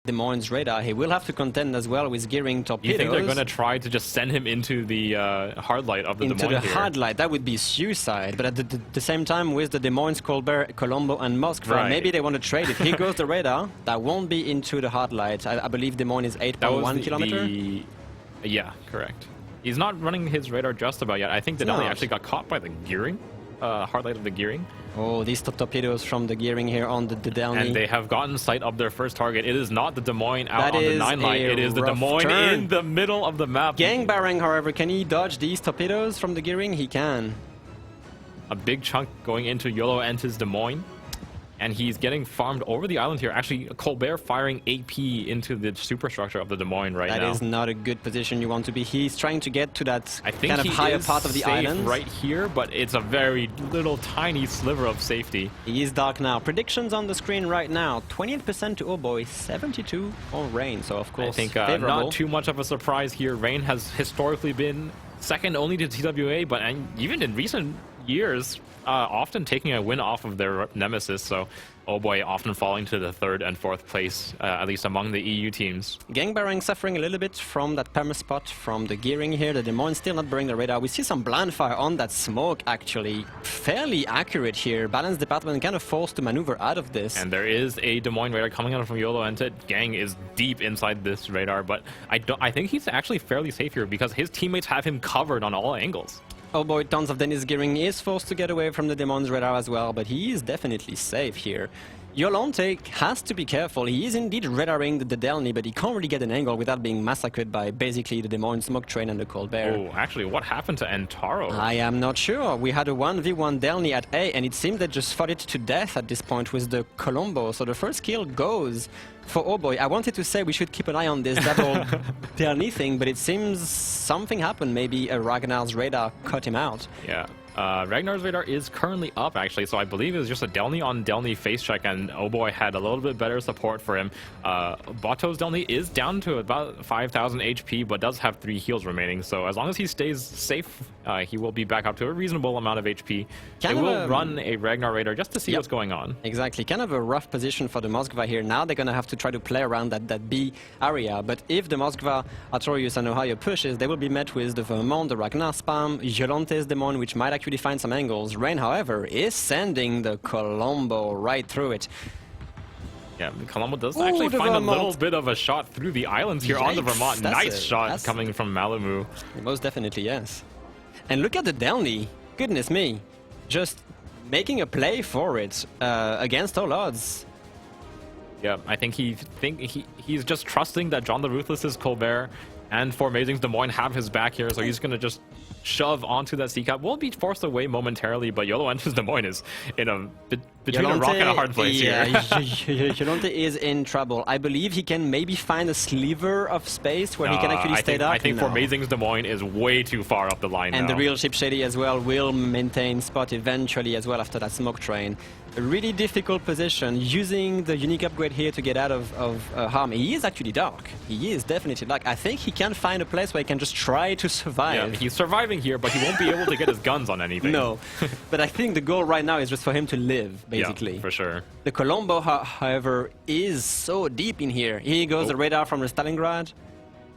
Des Moines' radar. He will have to contend as well with gearing torpedoes. You think they're going to try to just send him into the hard light of the Des Moines Into the here? hard light, that would be suicide. But at the same time, with the Des Moines, Colbert, Colombo, and Moskva, maybe they want to trade. If he goes the radar, that won't be into the hard light. I believe Des Moines is 8.1 kilometer. Yeah, correct. He's not running his radar just about yet. I think the Delhi actually got caught by the gearing. Hard light of the gearing. Oh, these torpedoes from the gearing here on the Delny. And they have gotten sight of their first target. It is not the Des Moines out on the 9 line. It is the Des Moines in the middle of the map. Gangbarang, however, can he dodge these torpedoes from the gearing? He can. A big chunk going into Yolo and his Des Moines. And he's getting farmed over the island here. Actually, Colbert firing AP into the superstructure of the Des Moines right now. That is not a good position you want to be. He's trying to get to that kind of higher part of the island. Right here, but it's a very little tiny sliver of safety. He is dark now. Predictions on the screen right now. 28% to Oh Boy, 72 on Rain. So, of course, I think not too much of a surprise here. Rain has historically been second only to TWA, but even in recent years, often taking a win off of their nemesis, so Oh Boy often falling to the 3rd and 4th place, at least among the EU teams. Gangbarang suffering a little bit from that perma spot from the gearing here. The Des Moines still not burning the radar. We see some blind fire on that smoke, actually. Fairly accurate here. Balance department kind of forced to maneuver out of this. And there is a Des Moines radar coming out from Yolo, and Gang is deep inside this radar, but I think he's actually fairly safe here because his teammates have him covered on all angles. Oh Boy, tons of Dennis gearing is forced to get away from the Des Moines radar as well, but he is definitely safe here. Yolante has to be careful. He is indeed radaring the Delny, but he can't really get an angle without being massacred by basically the Des Moines smoke train and the Colbert. Oh, actually, what happened to Antaro? I am not sure. We had a 1v1 Delny at A, and it seemed they just fought it to death at this point with the Colombo. So the first kill goes for Oh Boy. I wanted to say we should keep an eye on this double Delny thing, but it seems something happened. Maybe a Ragnar's radar cut him out. Yeah. Ragnar's radar is currently up, actually, so I believe it was just a Delny on Delny face check, and Oh Boy had a little bit better support for him. Bato's Delny is down to about 5,000 HP, but does have 3 heals remaining, so as long as he stays safe, he will be back up to a reasonable amount of HP. They will run a Ragnar radar just to see what's going on. Exactly, kind of a rough position for the Moskva here. Now they're going to have to try to play around that B area, but if the Moskva, Artorius and Ohio pushes, they will be met with the Vermont, the Ragnar spam, Jolante's Demon, which might actually find some angles. Rain, however, is sending the Colombo right through it. Yeah, Colombo does actually find a little bit of a shot through the islands here on the Vermont. Nice shot coming from Malamu. Most definitely, yes. And look at the Delny. Goodness me. Just making a play for it against all odds. Yeah, I think he's just trusting that John the Ruthless's Colbert and for Amazing's Des Moines have his back here, so he's going to just shove onto that C-cap. Will be forced away momentarily, but Yolo and his Des Moines is in between a rock and a hard place here. Yolante is in trouble. I believe he can maybe find a sliver of space where he can actually stay up. I think for Amazing's Des Moines is way too far up the line and now. The real Ship Shady as well will maintain spot eventually as well after that smoke train. A really difficult position, using the unique upgrade here to get out of harm. He is actually dark. He is definitely dark. I think he can find a place where he can just try to survive. Yeah, he's surviving here, but he won't be able to get his guns on anything. No, but I think the goal right now is just for him to live, basically. Yeah, for sure. The Colombo, however, is so deep in here. Here goes the radar from the Stalingrad.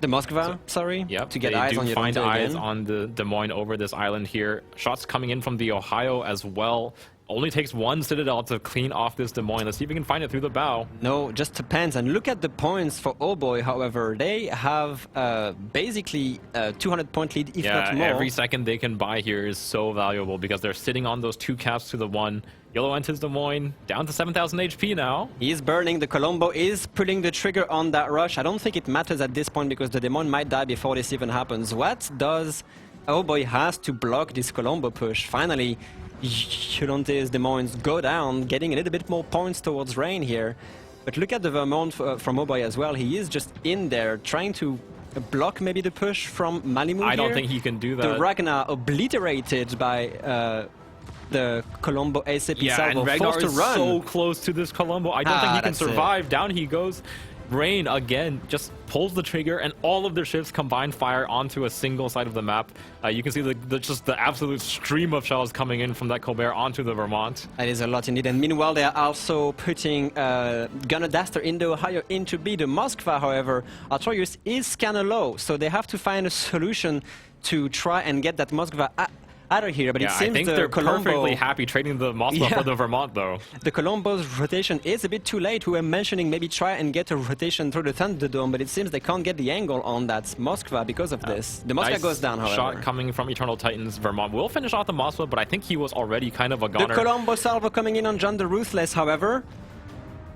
The Moskva, sorry, to get eyes on Yolante find eyes on the Des Moines over this island here. Shots coming in from the Ohio as well. Only takes one Citadel to clean off this Des Moines. Let's see if we can find it through the bow. No, just depends. And look at the points for Oh Boy, however. They have basically a 200-point lead, if not more. Every second they can buy here is so valuable because they're sitting on those 2 caps to the 1. Yolo enters Des Moines, down to 7,000 HP now. He's burning. The Colombo is pulling the trigger on that rush. I don't think it matters at this point because the Des Moines might die before this even happens. What does Oh Boy has to block this Colombo push? Finally, Yolante's Des Moines go down, getting a little bit more points towards Rain here. But look at the Vermont from Oh Boy as well. He is just in there trying to block maybe the push from Malimu. I don't think he can do that. The Ragnar obliterated by the Colombo ACP Salvo, and Ragnar forced to is run. so close to this Colombo. I don't think he can survive. Down he goes. Rain again just pulls the trigger, and all of their ships combine fire onto a single side of the map. You can see just the absolute stream of shells coming in from that Colbert onto the Vermont. That is a lot indeed. And meanwhile, they are also putting Gunner Daster in the Ohio into B. The Moskva, however, Artorius is kind of low, so they have to find a solution to try and get that Moskva out of here. But yeah, it seems I think the they're Colombo, perfectly happy trading the Moskva for the Vermont, though. The Colombo's rotation is a bit too late. We were mentioning maybe try and get a rotation through the Thunderdome, but it seems they can't get the angle on that Moskva because of this. The Moskva nice goes down, however. Shot coming from Eternal Titans. Vermont will finish off the Moskva, but I think he was already kind of a goner. The Colombo salvo coming in on John the Ruthless, however.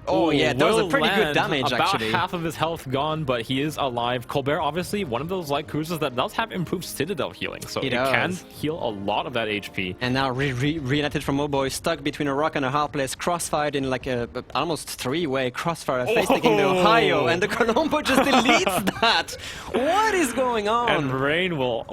Oh yeah, that was a pretty good damage, actually. About half of his health gone, but he is alive. Colbert, obviously, one of those light cruisers that does have improved Citadel healing, so it can heal a lot of that HP. And now reunited from Oboy, stuck between a rock and a hard place, crossfired in like a almost three-way crossfire, face-taking the Ohio, and the Colombo just deletes that. What is going on? And Rain will,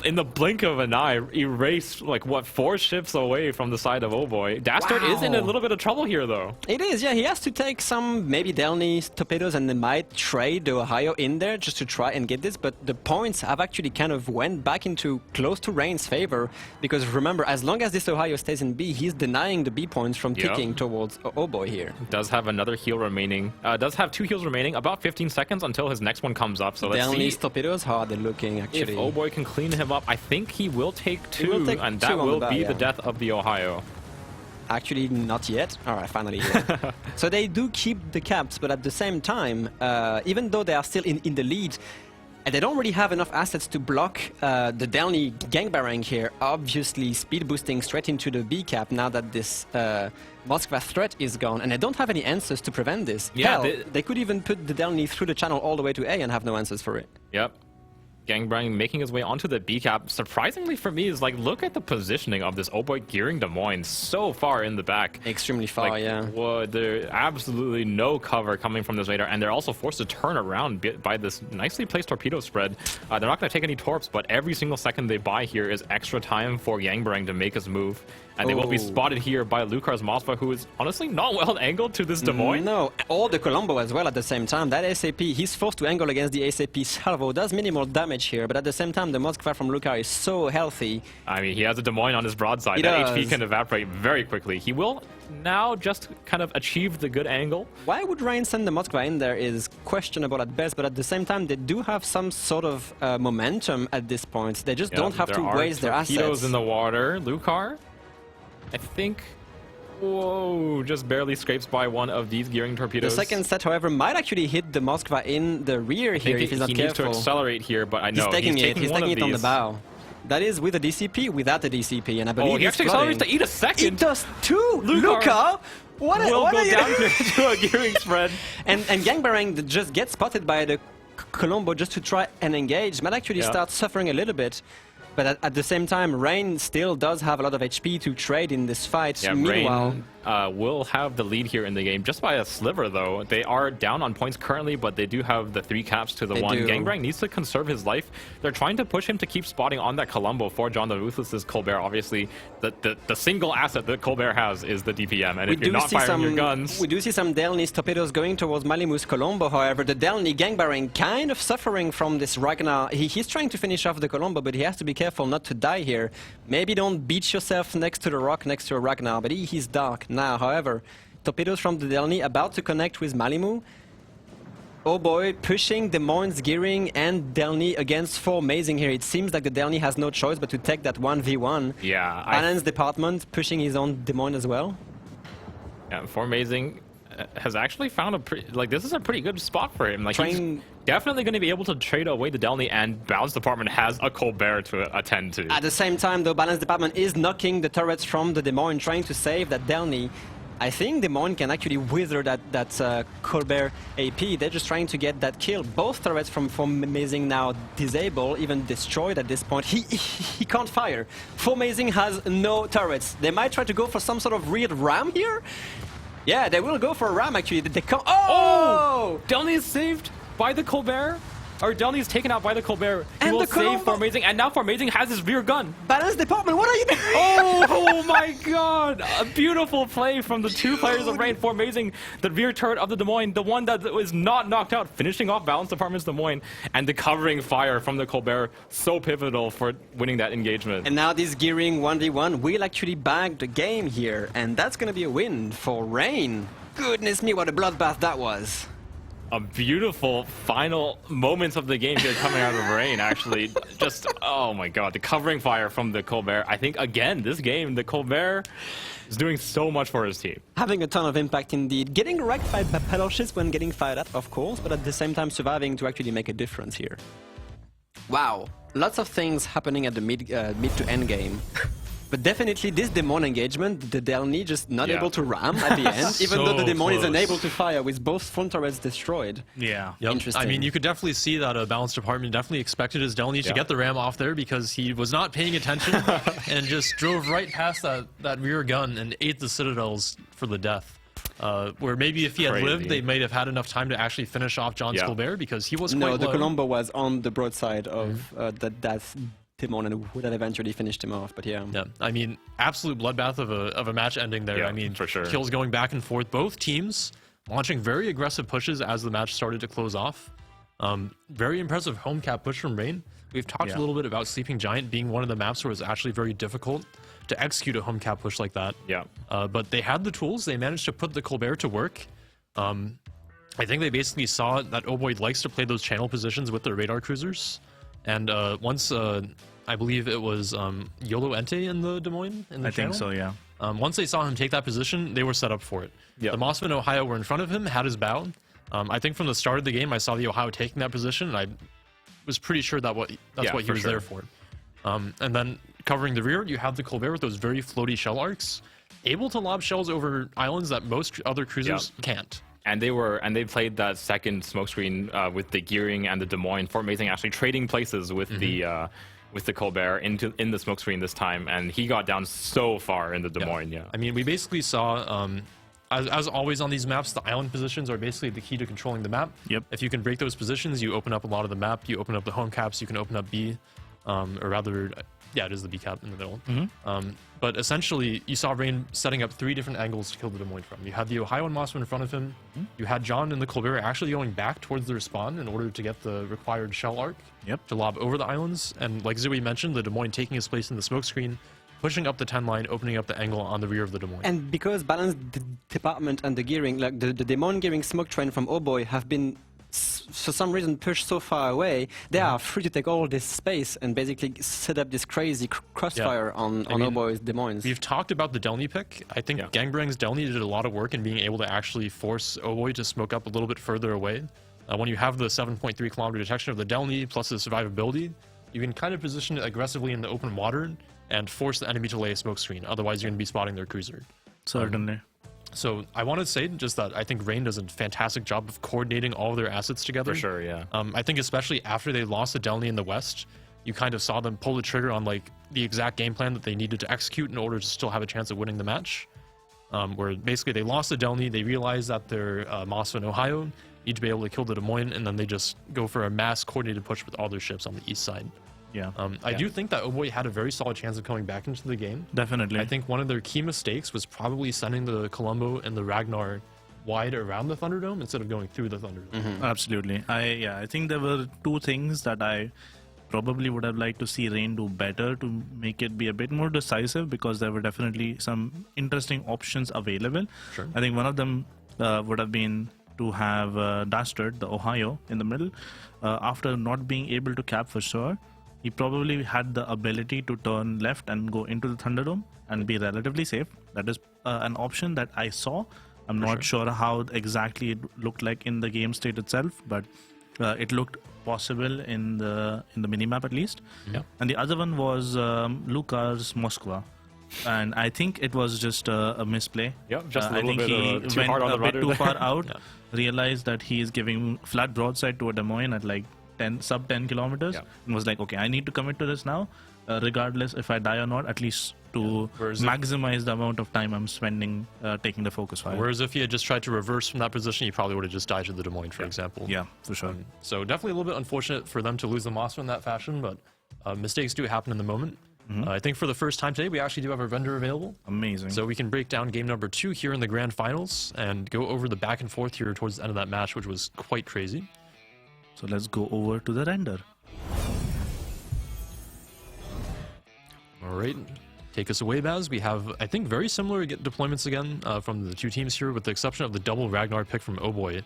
in the blink of an eye, erase like what 4 ships away from the side of Oboy. Dastard is in a little bit of trouble here, though. It is, yeah. He has to take some maybe Delny's torpedoes, and they might trade the Ohio in there just to try and get this, but the points have actually kind of went back into close to Rain's favor, because remember, as long as this Ohio stays in B, he's denying the B points from ticking towards Oboy here. Does have another heal remaining. Does have 2 heals remaining, about 15 seconds until his next one comes up, so let's see. Delny's torpedoes, how are they looking, actually? If Oboy can clean him up, I think he will take 2, and that will be the death of the Ohio. Actually, not yet. All right, finally. Yeah. So they do keep the caps, but at the same time, even though they are still in the lead, and they don't really have enough assets to block the Delny gang barrang here, obviously speed boosting straight into the B cap now that this Moskva threat is gone, and they don't have any answers to prevent this. Yeah, hell, they could even put the Delny through the channel all the way to A and have no answers for it. Yep. Gangbang making his way onto the B cap. Surprisingly for me is like, look at the positioning of this Oboy gearing Des Moines so far in the back. Extremely far, like, yeah. Well, there's absolutely no cover coming from this radar, and they're also forced to turn around by this nicely placed torpedo spread. They're not going to take any torps, but every single second they buy here is extra time for Gangbang to make his move. And they will be spotted here by Lucar's Moskva, who is honestly not well angled to this Des Moines. No, or the Colombo as well at the same time. That SAP, he's forced to angle against the SAP salvo. Does minimal damage here, but at the same time, the Moskva from Lucar is so healthy. I mean, he has a Des Moines on his broadside. That HP can evaporate very quickly. He will now just kind of achieve the good angle. Why would Rain send the Moskva in there is questionable at best, but at the same time, they do have some sort of momentum at this point. They just don't have to waste their assets. Torpedoes in the water. Lucar, I think, whoa, just barely scrapes by one of these gearing torpedoes. The second set, however, might actually hit the Moskva in the rear here if he's not careful. He needs to accelerate here, but I know he's taking it on the bow. That is with a DCP, without a DCP, and I believe he actually accelerates to eat a second. It does too! Lucar! What will go down to a gearing spread. And Gangbarang just gets spotted by the Colombo just to try and engage. Might actually start suffering a little bit. But at the same time, Rain still does have a lot of HP to trade in this fight. Yeah, meanwhile, Rain will have the lead here in the game, just by a sliver, though. They are down on points currently, but they do have the 3 caps to the 1. Gangbang needs to conserve his life. They're trying to push him to keep spotting on that Colombo for John the Ruthless's Colbert. Obviously, the single asset that Colbert has is the DPM, and if you're not firing your guns... We do see some Delny's torpedoes going towards Malimu's Colombo, however. The Delny Gangbarang kind of suffering from this Ragnar. He's trying to finish off the Colombo, but he has to be careful not to die here. Maybe don't beat yourself next to the rock, next to a Ragnar, but he's dark now. However, torpedoes from the Delny about to connect with Malimu. Oh boy, pushing Des Moines gearing and Delny against 4 Amazing here. It seems like the Delny has no choice but to take that 1v1. Yeah. Balance department pushing his own Des Moines as well. Yeah, 4 Amazing has actually found this is a pretty good spot for him. Like, he's definitely going to be able to trade away the Delny, and Balance Department has a Colbert to attend to. At the same time, though, Balance Department is knocking the turrets from the Des Moines, trying to save that Delny. I think Des Moines can actually wither that Colbert AP. They're just trying to get that kill. Both turrets from Amazing now disabled, even destroyed at this point. He can't fire. Amazing has no turrets. They might try to go for some sort of weird ram here. Yeah, they will go for a ram actually. They come. Oh! Delny is saved by the Colbert. Our Delny's taken out by the Colbert. He And will the save Colombo. Formazing, and now Formazing has his rear gun. Balance department, what are you doing? Oh my god! A beautiful play from the two players of Rain. Formazing, the rear turret of the Des Moines, the one that was not knocked out, finishing off Balance Department's Des Moines, and the covering fire from the Colbert, so pivotal for winning that engagement. And now this gearing 1v1 will actually bag the game here, and that's gonna be a win for Rain. Goodness me, what a bloodbath that was. A beautiful final moments of the game here coming out of Rain, actually. Just, oh my god, the covering fire from the Colbert. I think, again, this game, the Colbert is doing so much for his team. Having a ton of impact indeed. Getting wrecked by pedal shifts when getting fired at, of course, but at the same time surviving to actually make a difference here. Wow, lots of things happening at the mid to end game. But definitely this Demon engagement, the Delny just not able to ram at the end, even though the Demon is unable to fire with both front turrets destroyed. Yeah. Yep. Interesting. I mean, you could definitely see that a Balance Department definitely expected his Delny to get the ram off there because he was not paying attention and just drove right past that rear gun and ate the Citadels for the death. Where maybe if he had lived, they might have had enough time to actually finish off John Colbert because he was quite No, the low. Colombo was on the broadside of that Demon and would have eventually finished him off, but yeah. Yeah, I mean, absolute bloodbath of a match ending there. Yeah, I mean, for sure. Kills going back and forth. Both teams launching very aggressive pushes as the match started to close off. Very impressive home cap push from Rain. We've talked a little bit about Sleeping Giant being one of the maps where it's actually very difficult to execute a home cap push like that. Yeah. But they had the tools. They managed to put the Colbert to work. I think they basically saw that Oh Boy likes to play those channel positions with their radar cruisers. And once, I believe it was Yolo Ente in the Des Moines in the I think channel? so, yeah. Once they saw him take that position, they were set up for it. Yep. The Mossman Ohio were in front of him, had his bow. I think from the start of the game, I saw the Ohio taking that position, and I was pretty sure that's what he was there for. And then covering the rear, you have the Colbert with those very floaty shell arcs, able to lob shells over islands that most other cruisers can't. And they played that second smokescreen with the gearing and the Des Moines. Formazing actually trading places with the Colbert in the smokescreen this time, and he got down so far in the Des Moines. Yeah. I mean, we basically saw, as always on these maps, the island positions are basically the key to controlling the map. Yep. If you can break those positions, you open up a lot of the map. You open up the home caps. You can open up B, or rather, yeah, it is the B cap in the middle. But essentially, you saw Rain setting up 3 different angles to kill the Des Moines from. You had the Ohio and Mossman in front of him. You had John and the Colbert actually going back towards their spawn in order to get the required shell arc to lob over the islands. And like Zoe mentioned, the Des Moines taking his place in the smokescreen, pushing up the 10 line, opening up the angle on the rear of the Des Moines. And because balance department and the gearing, like the Demon gearing smoke train from Oh Boy have been for some reason pushed so far away, they are free to take all this space and basically set up this crazy crossfire on Oh Boy's Des Moines. We've talked about the Delny pick. I think Gangbang's Delny did a lot of work in being able to actually force Oh Boy to smoke up a little bit further away. When you have the 7.3 kilometer detection of the Delny plus the survivability, you can kind of position it aggressively in the open water and force the enemy to lay a smoke screen. Otherwise, you're going to be spotting their cruiser. Certainly. So I want to say just that I think Rain does a fantastic job of coordinating all of their assets together. For sure, yeah. I think especially after they lost the Delny in the West, you kind of saw them pull the trigger on like the exact game plan that they needed to execute in order to still have a chance of winning the match. Where basically they lost the Delny, they realized that their Mossman Ohio need to be able to kill the Des Moines, and then they just go for a mass coordinated push with all their ships on the east side. Yeah. I do think that Oh Boy had a very solid chance of coming back into the game. Definitely. I think one of their key mistakes was probably sending the Colombo and the Ragnar wide around the Thunderdome instead of going through the Thunderdome. Absolutely. I think there were 2 things that I probably would have liked to see Rain do better to make it be a bit more decisive, because there were definitely some interesting options available. Sure. I think one of them would have been to have Dastard, the Ohio, in the middle. After not being able to cap for sure, he probably had the ability to turn left and go into the Thunderdome and be relatively safe. That is an option that I saw. I'm not sure how exactly it looked like in the game state itself, but it looked possible in the minimap at least. Yeah. And the other one was Luka's Moskva. And I think it was just a misplay. Yep, just a I little think he bit too went hard on a the bit rudder too there. far out, realized that he is giving flat broadside to a Des Moines at like sub 10 kilometers, and was like, okay, I need to commit to this now. regardless if I die or not, at least to maximize the amount of time I'm spending taking the focus fire. Whereas if he had just tried to reverse from that position, he probably would have just died to the Des Moines, for example. Yeah, for sure. So definitely a little bit unfortunate for them to lose the monster in that fashion, but mistakes do happen in the moment. I think for the first time today, we actually do have our vendor available. Amazing. So we can break down game number 2 here in the grand finals and go over the back and forth here towards the end of that match, which was quite crazy. So let's go over to the render. All right. Take us away, Baz. We have, I think, very similar deployments again from the two teams here, with the exception of the double Ragnar pick from Oh Boy.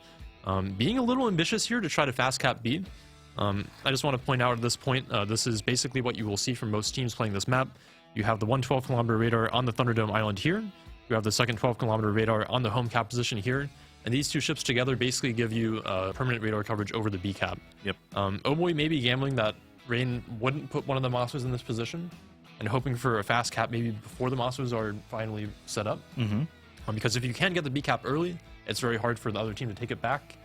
Being a little ambitious here to try to fast cap B. I just want to point out at this point, this is basically what you will see from most teams playing this map. You have the 112-kilometer radar on the Thunderdome Island here. You have the second 12-kilometer radar on the home cap position here. And these two ships together basically give you permanent radar coverage over the B cap. Yep. Oh Boy may be gambling that Rain wouldn't put one of the monsters in this position, and hoping for a fast cap maybe before the monsters are finally set up. Because if you can get the B cap early, it's very hard for the other team to take it back.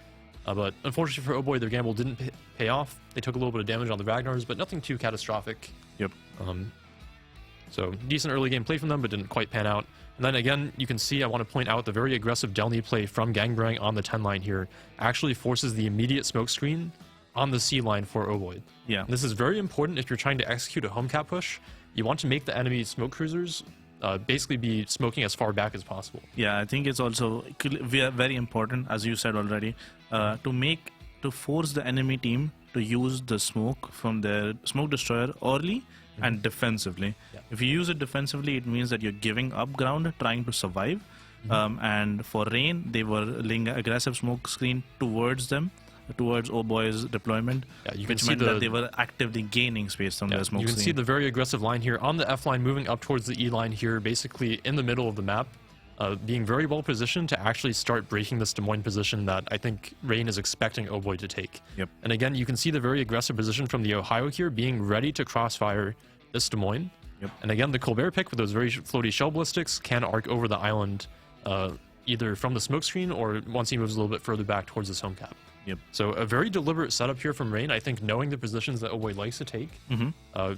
But unfortunately for Oh Boy, their gamble didn't pay off. They took a little bit of damage on the Ragnars, but nothing too catastrophic. Yep. So decent early game play from them, but didn't quite pan out. And then again, you can see I want to point out the very aggressive Delny play from Gangbrang on the 10 line here actually forces the immediate smoke screen on the C line for Oh Boy. Yeah. And this is very important if you're trying to execute a home cap push. You want to make the enemy smoke cruisers basically be smoking as far back as possible. Yeah, I think it's also very important, as you said already, to force the enemy team to use the smoke from their smoke destroyer early and defensively. Yeah. If you use it defensively, it means that you're giving up ground, trying to survive. And for Rain, they were laying an aggressive smoke screen towards them, towards Oh Boy's deployment, you can which see meant that they were actively gaining space from their smoke You can screen. see the very aggressive line here on the F line moving up towards the E line here, basically in the middle of the map, being very well positioned to actually start breaking this Des Moines position that I think Rain is expecting Oh Boy to take. Yep. And again, you can see the very aggressive position from the Ohio here, being ready to crossfire this Des Moines. Yep. And again, the Colbert pick with those very floaty shell ballistics can arc over the island, either from the smoke screen or once he moves a little bit further back towards his home cap. Yep. So a very deliberate setup here from Rain. I think knowing the positions that Oh Boy likes to take,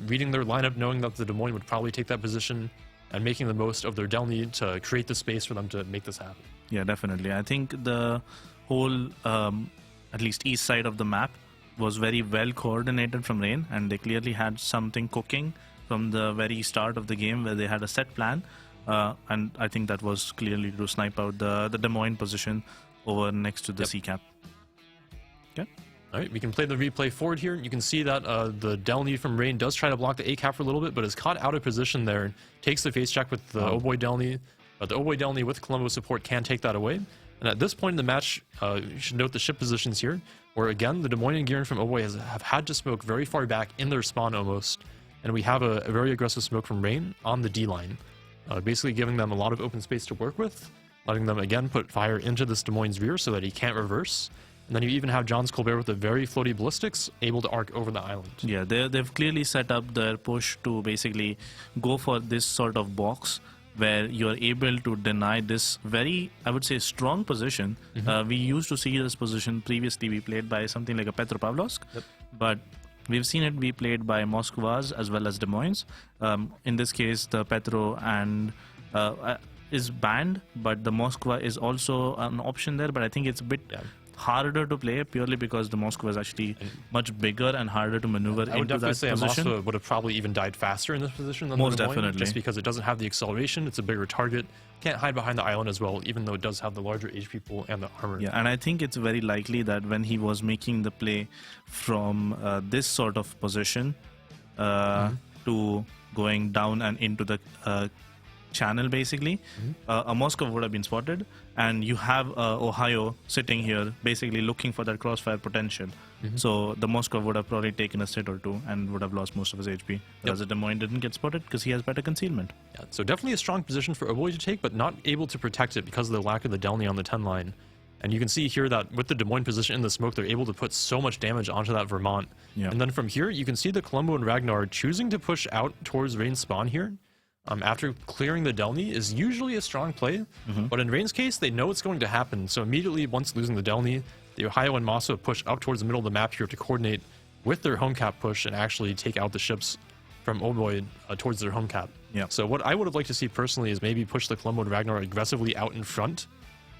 reading their lineup, knowing that the Des Moines would probably take that position, and making the most of their Delny to create the space for them to make this happen. Yeah, definitely. I think the whole, at least east side of the map, was very well coordinated from Rain, and they clearly had something cooking from the very start of the game where they had a set plan. And I think that was clearly to snipe out the Des Moines position over next to the C cap. Okay. All right, we can play the replay forward here. You can see that the Delny from Rain does try to block the A cap for a little bit, but is caught out of position there. Takes the face check with the Oh Boy Delny. But the Oh Boy Delny with Colombo support can take that away. And at this point in the match, you should note the ship positions here, where again, the Des Moines and Gearin from Oh Boy have had to smoke very far back in their spawn almost. And we have a very aggressive smoke from Rain on the D line, basically giving them a lot of open space to work with, letting them again put fire into this Des Moines' rear so that he can't reverse. And then you even have John's Colbert with the very floaty ballistics able to arc over the island. Yeah, they've clearly set up their push to basically go for this sort of box where you're able to deny this very, I would say, strong position. We used to see this position previously be played by something like a Petropavlovsk, but we've seen it be played by Moskvas as well as Des Moines. In this case, the Petro and is banned, but the Moskva is also an option there, but I think it's a bit harder to play purely because the Moskva is actually much bigger and harder to maneuver I would into that definitely say position. a Moskva would have probably even died faster in this position than Most the Des Moines, definitely. just because it doesn't have the acceleration. It's a bigger target. Can't hide behind the island as well, even though it does have the larger HP pool and the armor. Yeah, and I think it's very likely that when he was making the play from this sort of position to going down and into the channel, basically, a Moscow would have been spotted, and you have Ohio sitting here basically looking for that crossfire potential. So the Moscow would have probably taken a hit or two and would have lost most of his HP. Whereas the Des Moines didn't get spotted because he has better concealment. Yeah, so definitely a strong position for Oboy to take, but not able to protect it because of the lack of the Delny on the 10 line. And you can see here that with the Des Moines position in the smoke, they're able to put so much damage onto that Vermont. Yeah. And then from here, you can see the Colombo and Ragnar choosing to push out towards Rain's spawn here. After clearing the Delny is usually a strong play, but in Rain's case, they know it's going to happen. So immediately, once losing the Delny, the Ohio and Massa push up towards the middle of the map here to coordinate with their home cap push and actually take out the ships from Oboy towards their home cap. Yeah. So what I would have liked to see personally is maybe push the Colombo and Ragnar aggressively out in front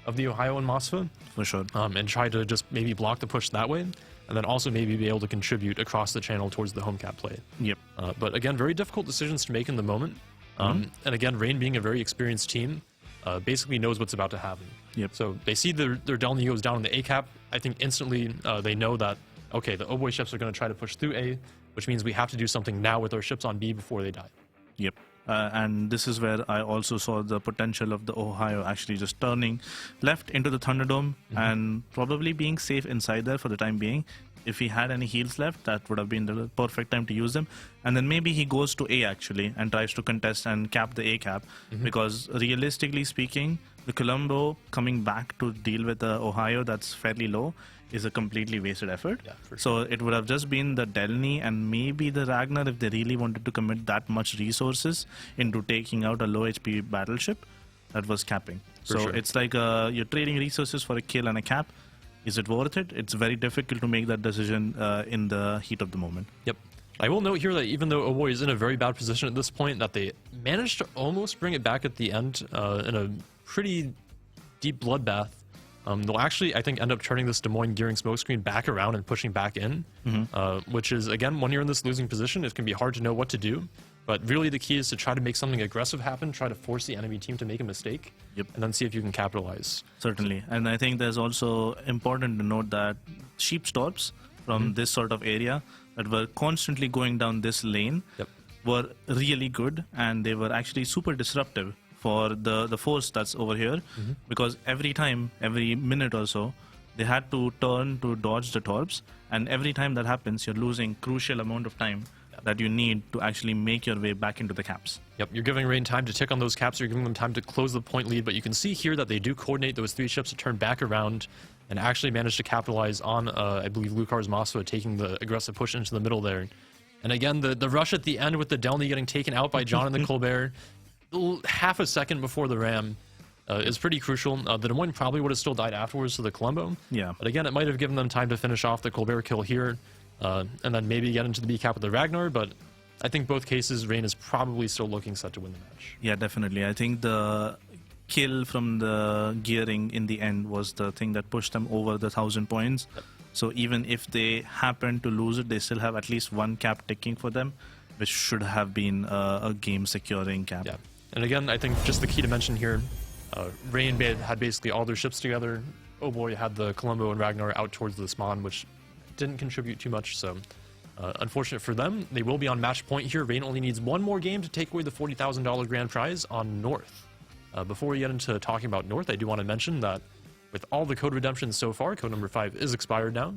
of the Ohio and Mosfa. For sure. And try to just maybe block the push that way, and then also maybe be able to contribute across the channel towards the home cap play. Yep. But again, very difficult decisions to make in the moment. And again, Rain being a very experienced team, basically knows what's about to happen. Yep. So they see their Delny goes down in the A cap. I think instantly they know that, okay, the Oboy ships are going to try to push through A, which means we have to do something now with our ships on B before they die. Yep. And this is where I also saw the potential of the Ohio actually just turning left into the Thunderdome and probably being safe inside there for the time being. If he had any heals left, that would have been the perfect time to use them. And then maybe he goes to A actually and tries to contest and cap the A cap, because realistically speaking, the Colombo coming back to deal with the Ohio that's fairly low is a completely wasted effort. Yeah, for So it would have just been the Delny and maybe the Ragnar if they really wanted to commit that much resources into taking out a low HP battleship that was capping. For So sure. it's like you're trading resources for a kill and a cap. Is it worth it? It's very difficult to make that decision in the heat of the moment. Yep. I will note here that even though Oboy is in a very bad position at this point, that they managed to almost bring it back at the end in a pretty deep bloodbath. They'll actually, I think, end up turning this Des Moines gearing smokescreen back around and pushing back in, which is, again, when you're in this losing position, it can be hard to know what to do. But really the key is to try to make something aggressive happen, try to force the enemy team to make a mistake, and then see if you can capitalize. Certainly. And I think there's also important to note that sheep storms from this sort of area that were constantly going down this lane were really good, and they were actually super disruptive for the force that's over here, because every minute or so, they had to turn to dodge the torps, and every time that happens, you're losing crucial amount of time that you need to actually make your way back into the caps. Yep, you're giving Rain time to tick on those caps, you're giving them time to close the point lead, but you can see here that they do coordinate those three ships to turn back around and actually manage to capitalize on, I believe, Lucar's Mosfa taking the aggressive push into the middle there. And again, the rush at the end with the Delny getting taken out by John and the Colbert, half a second before the ram, is pretty crucial. The Des Moines probably would have still died afterwards to the Colombo. Yeah. But again, it might have given them time to finish off the Colbert kill here, and then maybe get into the B cap with the Ragnar, but I think both cases, Rain is probably still looking set to win the match. Yeah, definitely. I think the kill from the gearing in the end was the thing that pushed them over the 1,000 points. So even if they happen to lose it, they still have at least one cap ticking for them, which should have been a game securing cap. Yeah. And again, I think just the key to mention here, Rain had basically all their ships together. Oh boy, had the Colombo and Ragnar out towards the spawn, which didn't contribute too much, so unfortunate for them. They will be on match point here. Rain only needs one more game to take away the $40,000 grand prize on North. Before we get into talking about North, I do want to mention that with all the code redemptions so far, code number 5 is expired now.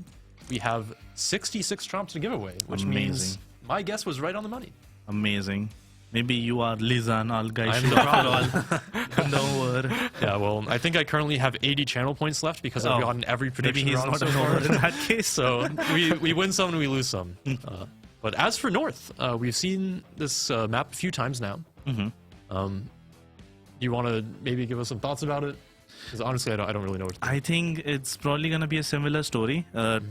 We have 66 trumps to give away, which means my guess was right on the money. Amazing. Maybe you are Lizan, all guys. I'm the problem. Yeah, well, I think I currently have 80 channel points left because I've gotten every prediction maybe he's wrong not so an far. over in that case. So we win some and we lose some. But as for North, we've seen this map a few times now. You want to maybe give us some thoughts about it? Because honestly, I don't really know what to think. I think it's probably going to be a similar story.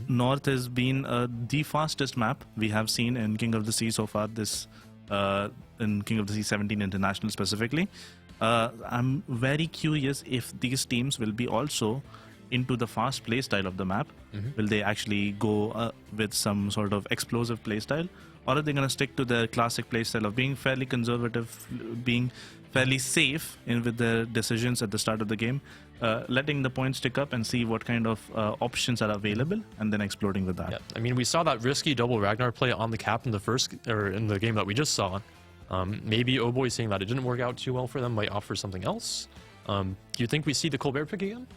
North has been the fastest map we have seen in King of the Sea so far, this in King of the Sea 17 International specifically. I'm very curious if these teams will be also into the fast playstyle of the map. Will they actually go with some sort of explosive playstyle? Or are they going to stick to their classic playstyle of being fairly conservative, being fairly safe with their decisions at the start of the game, letting the points tick up and see what kind of options are available, and then exploding with that. Yeah. I mean, we saw that risky double Ragnar play on the cap in the game that we just saw. Maybe Oh Boy saying that it didn't work out too well for them might offer something else. Do you think we see the Colbert pick again?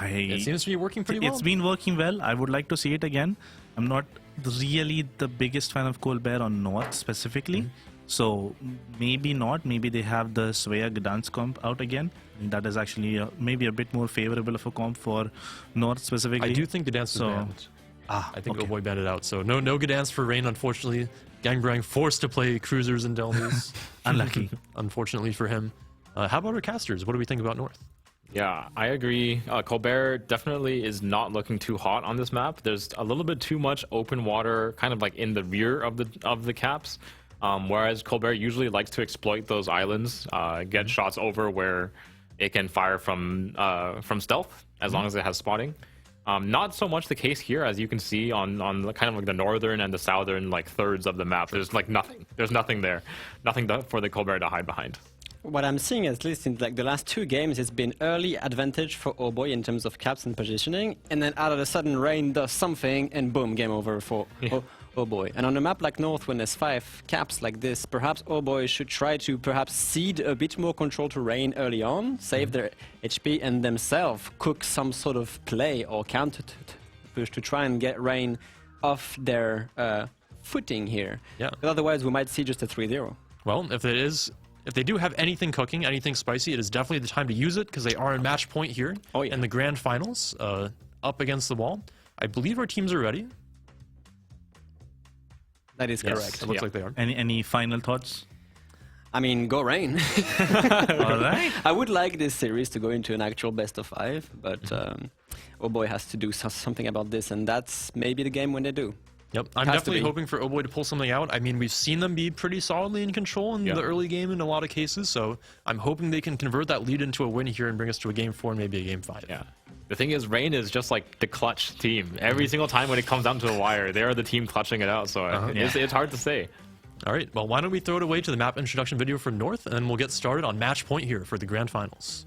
It seems to be working pretty well. It's been working well. I would like to see it again. I'm not really the biggest fan of Colbert on North specifically. So maybe not. Maybe they have the Svea Gdansk comp out again. That is actually maybe a bit more favorable of a comp for North specifically. I do think Gdansk is banned. I think Oh Boy banned it out. So no Gdansk for Rain, unfortunately. Gangbrang forced to play cruisers and Delnys. Unlucky. Unfortunately for him. How about our casters? What do we think about North? Yeah, I agree. Colbert definitely is not looking too hot on this map. There's a little bit too much open water, kind of like in the rear of the caps. Whereas Colbert usually likes to exploit those islands, get shots over where it can fire from stealth, as long as it has spotting. Not so much the case here, as you can see on kind of like the northern and the southern like thirds of the map. There's like nothing. There's nothing there. Nothing for the Colbert to hide behind. What I'm seeing, at least in like the last 2 games, has been early advantage for Oh Boy in terms of caps and positioning, and then out of a sudden Rain does something, and boom, game over for Oh Boy. And on a map like North, when there's 5 caps like this, perhaps Oh Boy should try to perhaps cede a bit more control to Rain early on, save their HP, and themselves cook some sort of play or counter push to try and get Rain off their footing here. Yeah. But otherwise, we might see just a 3-0. Well, if they do have anything cooking, anything spicy, it is definitely the time to use it, because they are in match point here in the grand finals, up against the wall. I believe our teams are ready. That is Yes, correct. it looks like they are. Any final thoughts? I mean, go Rain. All right. I would like this series to go into an actual best of 5, but Oh Boy has to do something about this, and that's maybe the game when they do. Yep, I'm definitely hoping for Oh Boy to pull something out. I mean, we've seen them be pretty solidly in control in the early game in a lot of cases, so I'm hoping they can convert that lead into a win here and bring us to a game 4 and maybe a game 5. Yeah. The thing is, Rain is just like the clutch team. Every single time when it comes down to the wire, they are the team clutching it out, so it's hard to say. All right, well, why don't we throw it away to the map introduction video for North, and then we'll get started on match point here for the grand finals.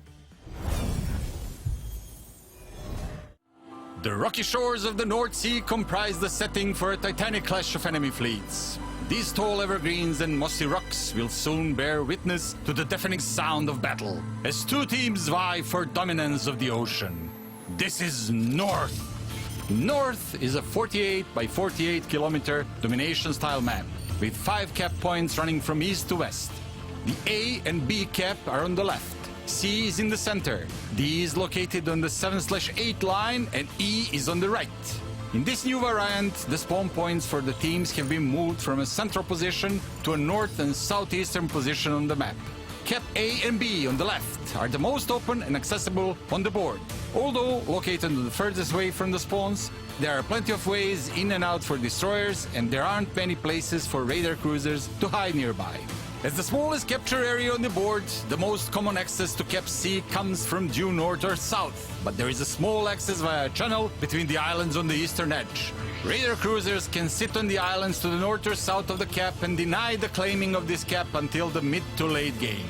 The rocky shores of the North Sea comprise the setting for a titanic clash of enemy fleets. These tall evergreens and mossy rocks will soon bear witness to the deafening sound of battle, as 2 teams vie for dominance of the ocean. This is North. North is a 48 by 48 kilometer domination-style map, with 5 cap points running from east to west. The A and B cap are on the left. C is in the center, D is located on the 7/8 line, and E is on the right. In this new variant, the spawn points for the teams have been moved from a central position to a north and southeastern position on the map. Cap A and B on the left are the most open and accessible on the board. Although located the furthest away from the spawns, there are plenty of ways in and out for destroyers, and there aren't many places for radar cruisers to hide nearby. As the smallest capture area on the board, the most common access to Cap C comes from due north or south, but there is a small access via a channel between the islands on the eastern edge. Radar cruisers can sit on the islands to the north or south of the cap and deny the claiming of this cap until the mid to late game.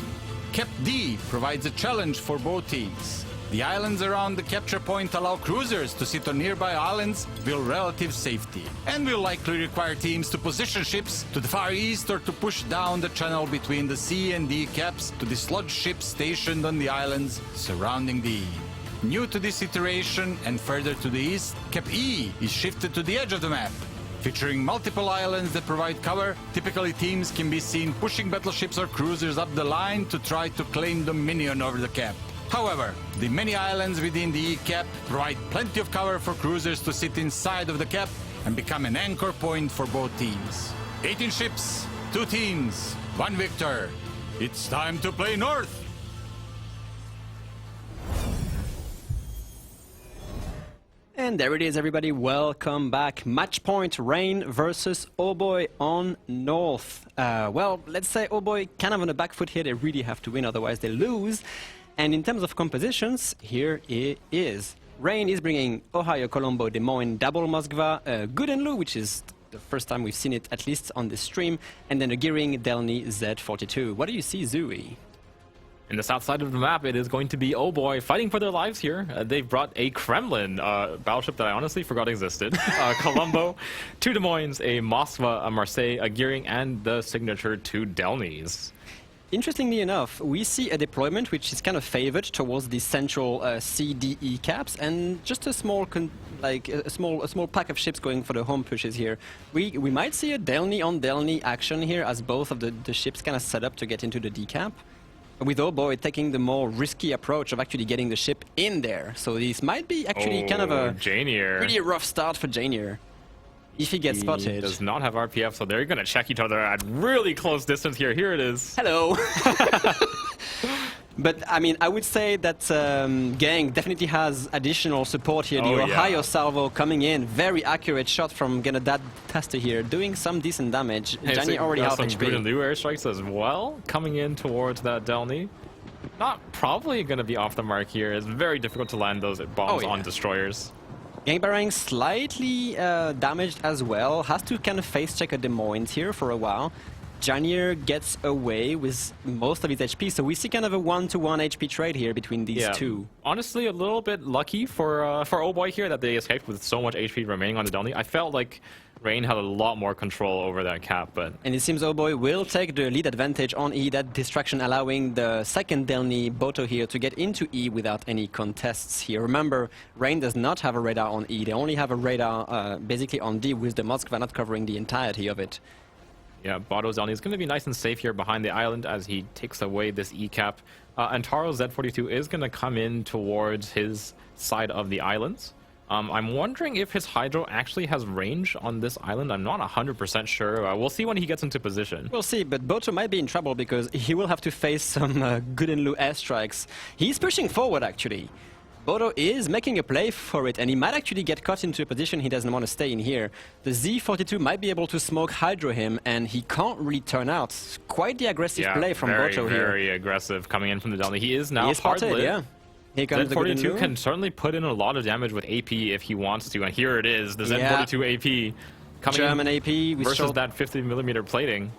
Cap D provides a challenge for both teams. The islands around the capture point allow cruisers to sit on nearby islands with relative safety, and will likely require teams to position ships to the far east or to push down the channel between the C and D caps to dislodge ships stationed on the islands surrounding the E. New to this iteration and further to the east, Cap E is shifted to the edge of the map. Featuring multiple islands that provide cover, typically teams can be seen pushing battleships or cruisers up the line to try to claim dominion over the cap. However, the many islands within the E-cap provide plenty of cover for cruisers to sit inside of the cap and become an anchor point for both teams. 18 ships, 2 teams, 1 victor. It's time to play North! And there it is, everybody. Welcome back. Match point, Rain versus Oh Boy on North. Well, let's say Oh Boy kind of on the back foot here. They really have to win, otherwise they lose. And in terms of compositions, here it is. Rain is bringing Ohio, Colombo, Des Moines, double Moskva, Goodenlu, which is the first time we've seen it, at least on this stream, and then a Gearing, Delny, Z42. What do you see, Zooey? In the south side of the map, it is going to be Oh Boy fighting for their lives here. They've brought a Kremlin battleship that I honestly forgot existed. Colombo, 2 Des Moines, a Moskva, a Marseille, a Gearing, and the signature 2 Delnys. Interestingly enough, we see a deployment which is kind of favored towards the central CDE caps, and just a small small pack of ships going for the home pushes here. We might see a Delny on Delny action here, as both of the ships kind of set up to get into the D cap, with Oh Boy taking the more risky approach of actually getting the ship in there. So this might be actually kind of a Janier. pretty rough start for Janier. If he gets spotted. He does not have RPF, so they're going to check each other at really close distance here. Here it is. Hello. But I mean, I would say that Gang definitely has additional support here. The Oh, Ohio yeah. salvo coming in, very accurate shot from Ganadad Tester here, doing some decent damage. Johnny already got half some HP. Guden Liu airstrikes as well, coming in towards that Delny. Not probably going to be off the mark here. It's very difficult to land those bombs on destroyers. Gangbarang slightly damaged as well, has to kind of face check a Des Moines here for a while. Janier gets away with most of his HP, so we see kind of a 1-to-1 HP trade here between these two. Honestly, a little bit lucky for Oh Boy here that they escaped with so much HP remaining on the Delny. I felt like Rain had a lot more control over that cap, but... And it seems Oh Boy will take the lead advantage on E, that distraction allowing the second Delny Boto here to get into E without any contests here. Remember, Rain does not have a radar on E, they only have a radar basically on D, with the Moskva not covering the entirety of it. Yeah, Boto Delny is going to be nice and safe here behind the island as he takes away this E cap. And Taro Z42 is going to come in towards his side of the islands. I'm wondering if his Hydro actually has range on this island. I'm not 100% sure. We'll see when he gets into position. We'll see, but Boto might be in trouble because he will have to face some Guden Liu airstrikes. He's pushing forward, actually. Boto is making a play for it, and he might actually get caught into a position he doesn't want to stay in here. The Z42 might be able to smoke Hydro him, and he can't really turn out. Quite the aggressive play from Boto here. Very aggressive coming in from the Delny. He is now He is hard spotted, lit. yeah. Here comes the Guden Liu. Z42 can certainly put in a lot of damage with AP if he wants to, and here it is, the Z42 AP coming German in AP with versus that 50mm plating.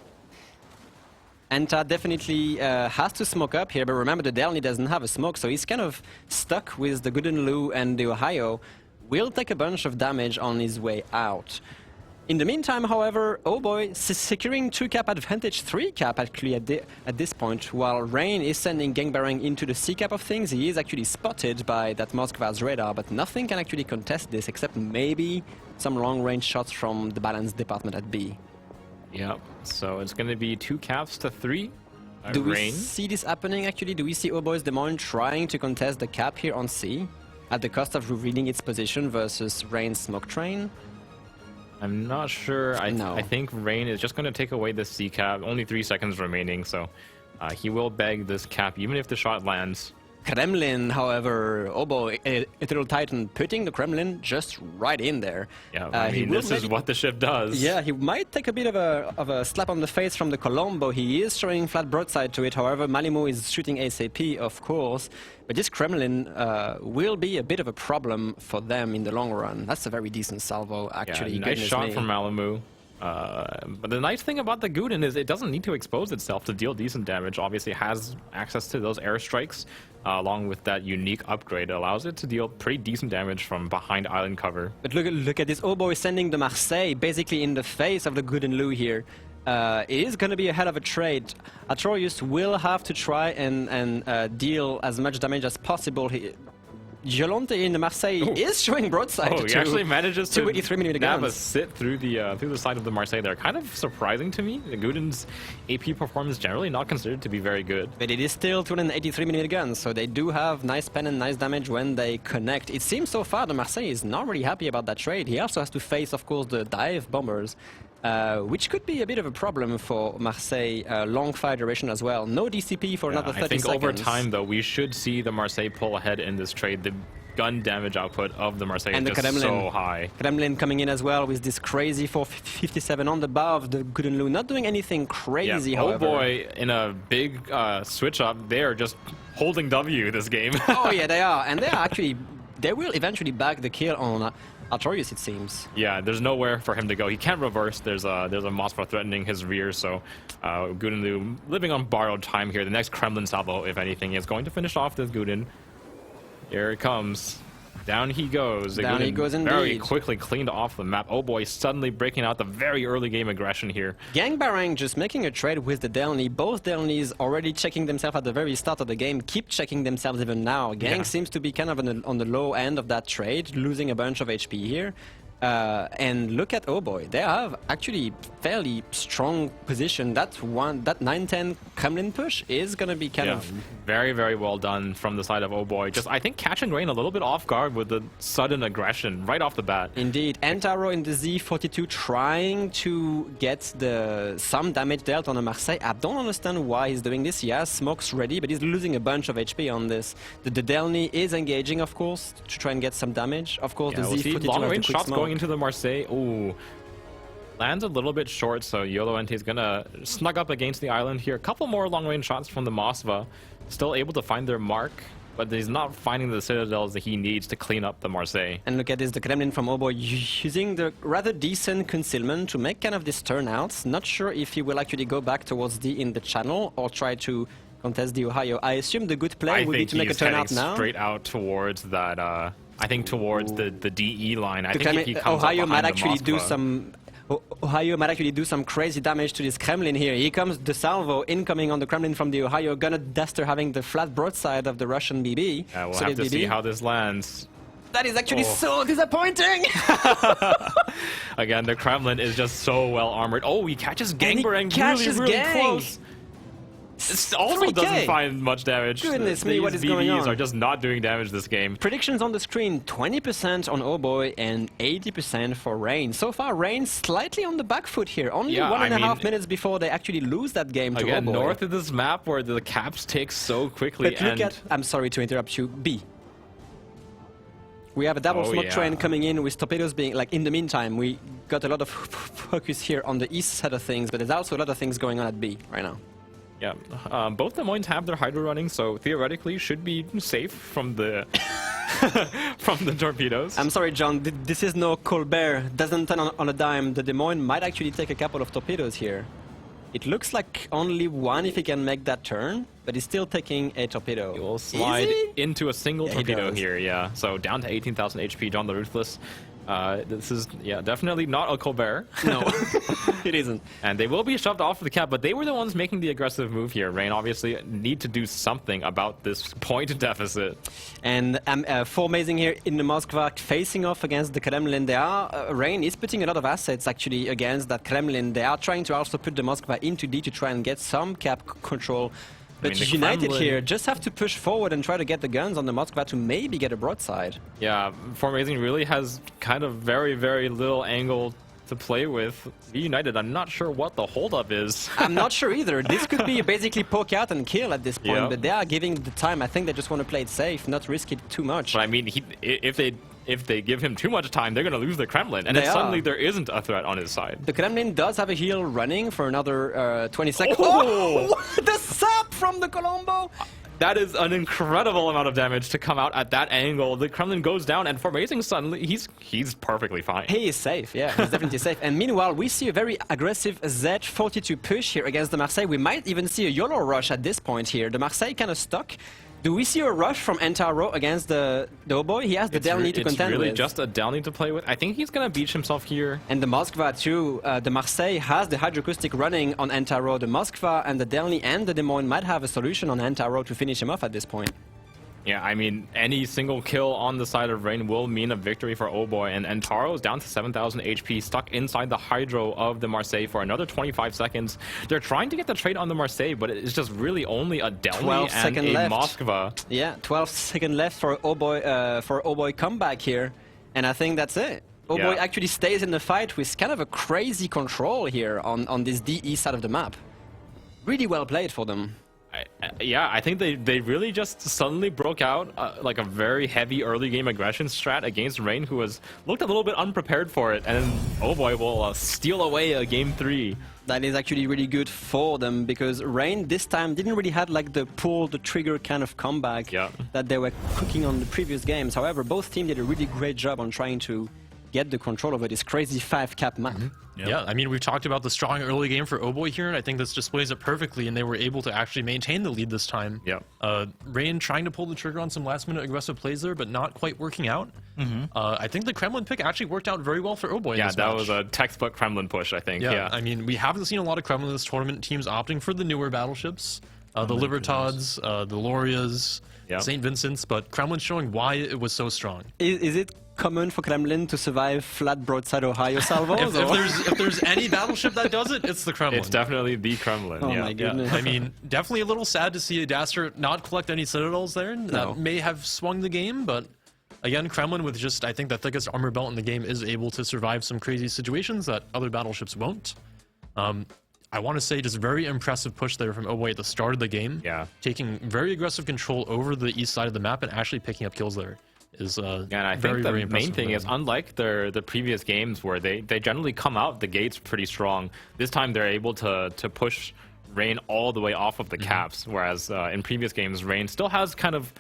Anta definitely has to smoke up here, but remember the Delny doesn't have a smoke, so he's kind of stuck with the Guden Liu, and the Ohio will take a bunch of damage on his way out. In the meantime, however, Oh Boy securing 2-cap advantage, 3-cap actually at this point, while Rain is sending Gangbarang into the C-cap of things. He is actually spotted by that Moskva's radar, but nothing can actually contest this except maybe some long-range shots from the balance department at B. Yep, so it's going to be 2 caps to 3. Do we Rain. see this happening actually? Do we see Oh Boy's Des Moines trying to contest the cap here on C at the cost of revealing its position versus Rain's smoke train? I'm not sure. No. I think Rain is just going to take away the C cap. Only 3 seconds remaining, so he will beg this cap even if the shot lands. Kremlin, however, Oh Boy, Eternal Titan putting the Kremlin just right in there. Yeah, I mean, this is what the ship does. Yeah, he might take a bit of a slap on the face from the Colombo. He is showing flat broadside to it. However, Malimo is shooting ASAP, of course. But this Kremlin will be a bit of a problem for them in the long run. That's a very decent salvo, actually. Yeah, nice shot me. from Malimu. But the nice thing about the Guden is it doesn't need to expose itself to deal decent damage. Obviously, it has access to those airstrikes, along with that unique upgrade. It allows it to deal pretty decent damage from behind island cover. But look at this. Oh Boy sending the Marseille basically in the face of the Guden Liu here. It is going to be a hell of a trade. Atroyus will have to try and deal as much damage as possible. Jolonte in the Marseille is showing broadside he actually manages to 83mm nab a guns. sit through the side of the Marseille there. Kind of surprising to me. The Guden's AP performance generally not considered to be very good. But it is still 283mm guns, so they do have nice pen and nice damage when they connect. It seems so far the Marseille is not really happy about that trade. He also has to face, of course, the dive bombers, which could be a bit of a problem for Marseille long fire duration as well. No DCP for another 30 seconds. I think over time, though, we should see the Marseille pull ahead in this trade. The gun damage output of the Marseille is just so high. Kremlin coming in as well with this crazy 457 on the bow of the Guden Liu, not doing anything crazy, however. Oh Boy, in a big switch up, they are just holding W this game. Oh yeah, they are, and they will eventually bag the kill on Artorius, it seems. Yeah, there's nowhere for him to go. He can't reverse. There's a Moskva threatening his rear, so Guden Liu living on borrowed time here. The next Kremlin salvo, if anything, is going to finish off this Guden. Here it comes. Down he goes. Down he goes indeed. Very quickly cleaned off the map. Oh Boy, suddenly breaking out the very early game aggression here. Gangbarang just making a trade with the Delny. Both Delnys already checking themselves at the very start of the game, keep checking themselves even now. Gang seems to be kind of on the low end of that trade, losing a bunch of HP here. And look at Oh Boy, they have actually fairly strong position. That 9-10 Kremlin push is gonna be kind of very, very well done from the side of Oh Boy. Just, I think, catching Rain a little bit off guard with the sudden aggression right off the bat. Indeed. Antaro in the Z42 trying to get some damage dealt on a Marseille. I don't understand why he's doing this. He has smokes ready, but he's losing a bunch of HP on this. The Delny is engaging, of course, to try and get some damage. Of course, Yeah, the we'll see Z42 long has range the quick shots smoke. going into the Marseille. Ooh. Lands a little bit short, so YOLO NT is gonna snug up against the island here. A couple more long range shots from the Moskva. Still able to find their mark, but he's not finding the citadels that he needs to clean up the Marseille. And look at this, the Kremlin from Oh Boy using the rather decent concealment to make kind of this turnout. Not sure if he will actually go back towards D in the channel or try to contest the Ohio. I assume the good play would be to make a turnout now. Straight out towards that, I think towards the DE line. I The think if he comes Ohio up might behind the actually do Moskva- some. Ohio might actually do some crazy damage to this Kremlin here. Here comes the salvo incoming on the Kremlin from the Ohio. Gonna Duster having the flat broadside of the Russian BB. Yeah, we'll So have the to see BB. how this lands. That is actually so disappointing! Again, the Kremlin is just so well armored. Oh, he catches And he Gangberang catches really Gang. close. It also 3K. doesn't find much damage. Goodness me, These what is going BBs on? are just not doing damage this game. Predictions on the screen, 20% on Oh Boy and 80% for Rain. So far, Rain slightly on the back foot here. Only Yeah, 1.5 minutes before they actually lose that game to Again, Oh Boy. north of this map where the caps take so quickly. But look and at, I'm sorry to interrupt you, B. We have a double Oh, smoke yeah. train coming in with torpedoes being, like, in the meantime, we got a lot of focus here on the east side of things, but there's also a lot of things going on at B right now. yeah, both Des Moines have their Hydro running, so theoretically should be safe from the from the torpedoes. I'm sorry, John, this is no Colbert, doesn't turn on a dime. The Des Moines might actually take a couple of torpedoes here. It looks like only one if he can make that turn, but he's still taking a torpedo. He will slide Easy? into a single Yeah, he torpedo does. here, yeah. So down to 18,000 HP, John the Ruthless. This is, yeah, definitely not a Colbert. No, it isn't. And they will be shoved off the cap, but they were the ones making the aggressive move here. Rain obviously need to do something about this point deficit. And for Amazing here in the Moskva facing off against the Kremlin, they are, Rain is putting a lot of assets actually against that Kremlin. They are trying to also put the Moskva into D to try and get some cap control. But the United Kremlin- here just have to push forward and try to get the guns on the Moskva to maybe get a broadside. Yeah, Amazing really has kind of very, very little angle to play with. United, I'm not sure what the holdup is. I'm not sure either. This could be basically poke out and kill at this point, Yeah. but they are giving the time. I think they just want to play it safe, not risk it too much. But I mean, if they give him too much time, they're going to lose the Kremlin. And They then suddenly are. there isn't a threat on his side. The Kremlin does have a heal running for another 20 seconds. Oh! The sap from the Colombo! That is an incredible amount of damage to come out at that angle. The Kremlin goes down, and Amazing suddenly, he's perfectly fine. He is safe, yeah, he's definitely safe. And meanwhile, we see a very aggressive Z42 push here against the Marseille. We might even see a YOLO rush at this point here. The Marseille kind of stuck. Do we see a rush from Antaro against the Oh Boy? He has the Delny to contend It's really with. just a Delny to play with. I think he's going to beach himself here. And the Moskva too. The Marseille has the hydroacoustic running on Antaro. The Moskva and the Delny and the Des Moines might have a solution on Antaro to finish him off at this point. Yeah, I mean, any single kill on the side of Rain will mean a victory for Oh Boy. And Taro is down to 7,000 HP, stuck inside the Hydro of the Marseille for another 25 seconds. They're trying to get the trade on the Marseille, but it's just really only a Delny 12 and seconds a left. Moskva. Yeah, 12 seconds left for Oh Boy comeback here, and I think that's it. Oh Boy Yeah. actually stays in the fight with kind of a crazy control here on this DE side of the map. Really well played for them. Yeah, I think they really just suddenly broke out like a very heavy early game aggression strat against Rain, who was looked a little bit unprepared for it, and Oh Boy will steal away a game 3. That is actually really good for them because Rain this time didn't really have like the pull the trigger kind of comeback Yeah. that they were cooking on the previous games. However, both teams did a really great job on trying to get the control over this crazy 5-cap map. Yeah, I mean, we've talked about the strong early game for Oh Boy here, and I think this displays it perfectly, and they were able to actually maintain the lead this time. Yeah. Rain trying to pull the trigger on some last-minute aggressive plays there, but not quite working out. I think the Kremlin pick actually worked out very well for Oh Boy in Yeah, this that match. was a textbook Kremlin push, I think. Yeah. I mean, we haven't seen a lot of Kremlin in this tournament. Teams opting for the newer battleships, the Libertads, the Lorias, Yeah. St. Vincent's, but Kremlin showing why it was so strong. Is it common for Kremlin to survive flat broadside Ohio salvos? If there's any battleship that does it, it's the Kremlin. It's definitely the Kremlin. Oh yeah. my goodness. I mean, definitely a little sad to see a Daster not collect any citadels there. That may have swung the game, but again, Kremlin with just, I think, the thickest armor belt in the game is able to survive some crazy situations that other battleships won't. I want to say just very impressive push there from Oboe at the start of the game. Yeah. Taking very aggressive control over the east side of the map and actually picking up kills there is And I very, think the very main impressive thing for is, them. unlike the previous games where they generally come out the gates pretty strong, this time they're able to push Rain all the way off of the caps, whereas in previous games, Rain still has kind of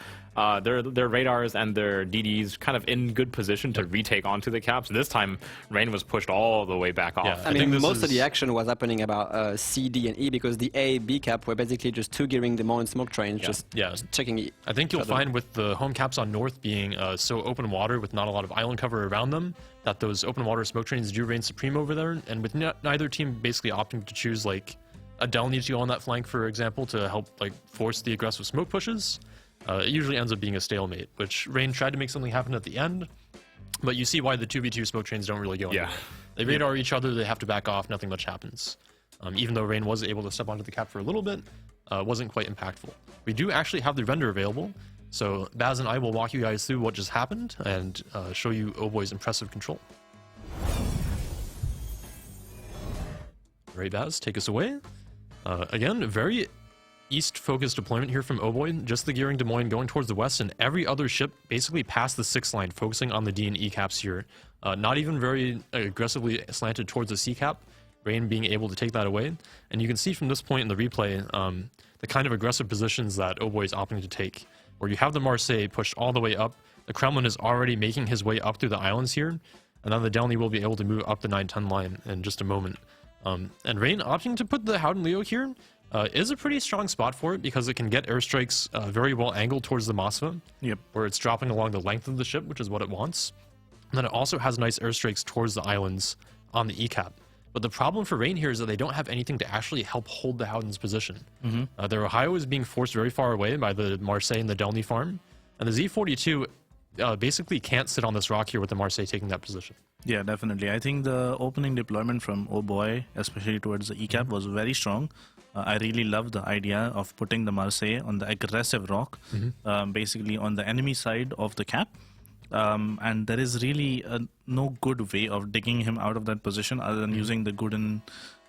their radars and their DDs kind of in good position to retake onto the caps. This time, Rain was pushed all the way back off. Yeah. I I think mean, this most of is- the action was happening about C, D, and E because the A, B cap were basically just two gearing the and smoke trains, just checking E. I think you'll find with the home caps on north being so open water with not a lot of island cover around them, that those open water smoke trains do reign supreme over there. And with neither team basically opting to choose like a Delny to go on that flank, for example, to help like force the aggressive smoke pushes, it usually ends up being a stalemate, which Rain tried to make something happen at the end, but you see why the 2v2 smoke trains don't really go anywhere. They radar each other, they have to back off, nothing much happens. Even though Rain was able to step onto the cap for a little bit, wasn't quite impactful. We do actually have the render available, so Baz and I will walk you guys through what just happened and show you Oboe's impressive control. Right, Baz, take us away. Again, very east-focused deployment here from Oboe, just the gearing Des Moines going towards the west, and every other ship basically past the 6 line, focusing on the D and E caps here. Not even very aggressively slanted towards the C cap, Rain being able to take that away. And you can see from this point in the replay, the kind of aggressive positions that Oboe is opting to take, where you have the Marseille pushed all the way up, the Kremlin is already making his way up through the islands here, and then the Delny will be able to move up the 9-10 line in just a moment. And Rain opting to put the Howden Leo here is a pretty strong spot for it because it can get airstrikes very well angled towards the Moskva, where it's dropping along the length of the ship, which is what it wants. And then it also has nice airstrikes towards the islands on the E-cap. But the problem for Rain here is that they don't have anything to actually help hold the Howden's position. Their Ohio is being forced very far away by the Marseille and the Delny farm, and the Z-42 basically can't sit on this rock here with the Marseille taking that position. Yeah, definitely. I think the opening deployment from Oboe, especially towards the E-cap, was very strong. I really love the idea of putting the Marseille on the aggressive rock, basically on the enemy side of the cap. And there is really no good way of digging him out of that position other than using the Gooden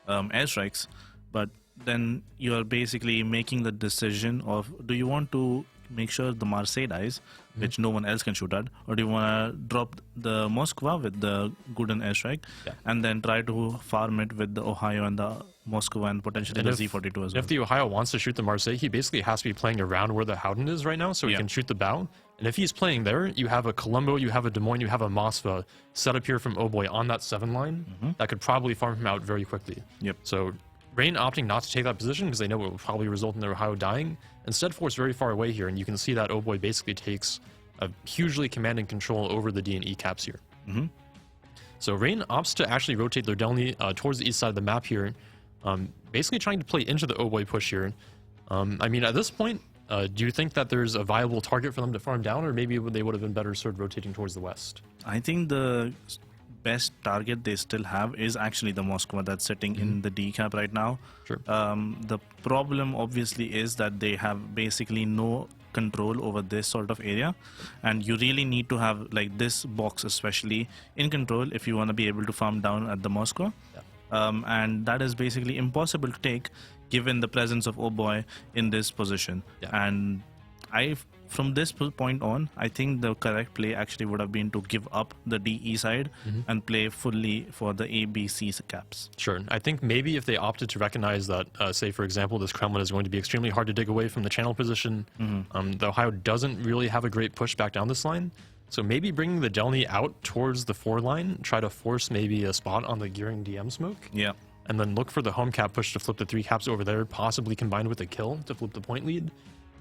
airstrikes. But then you are basically making the decision of, do you want to make sure the Marseille dies, which no one else can shoot at, or do you want to drop the Moskva with the Gooden airstrike and then try to farm it with the Ohio and the Moskva and potentially the Z-42 as well? If the Ohio wants to shoot the Marseille, he basically has to be playing around where the Howden is right now, so he can shoot the bow. And if he's playing there, you have a Colombo, you have a Des Moines, you have a Moskva set up here from Oboe on that 7 line that could probably farm him out very quickly. So Rain opting not to take that position because they know it will probably result in their Ohio dying. Instead, force very far away here, and you can see that Oboe basically takes a hugely commanding control over the D and E caps here. So Rain opts to actually rotate their Delny towards the east side of the map here, basically trying to play into the Oboe push here. I mean, at this point, do you think that there's a viable target for them to farm down, or maybe they would have been better served rotating towards the west? I think the best target they still have is actually the Moskva that's sitting in the D cap right now. The problem obviously is that they have basically no control over this sort of area, and you really need to have like this box especially in control if you want to be able to farm down at the Moskva. And that is basically impossible to take given the presence of Oboe in this position. And from this point on, I think the correct play actually would have been to give up the DE side and play fully for the ABC caps. Sure. I think maybe if they opted to recognize that, say, for example, this Kremlin is going to be extremely hard to dig away from the channel position, the Ohio doesn't really have a great push back down this line. So maybe bringing the Delny out towards the 4 line, try to force maybe a spot on the gearing DM smoke. And then look for the home cap push to flip the 3 caps over there, possibly combined with a kill to flip the point lead.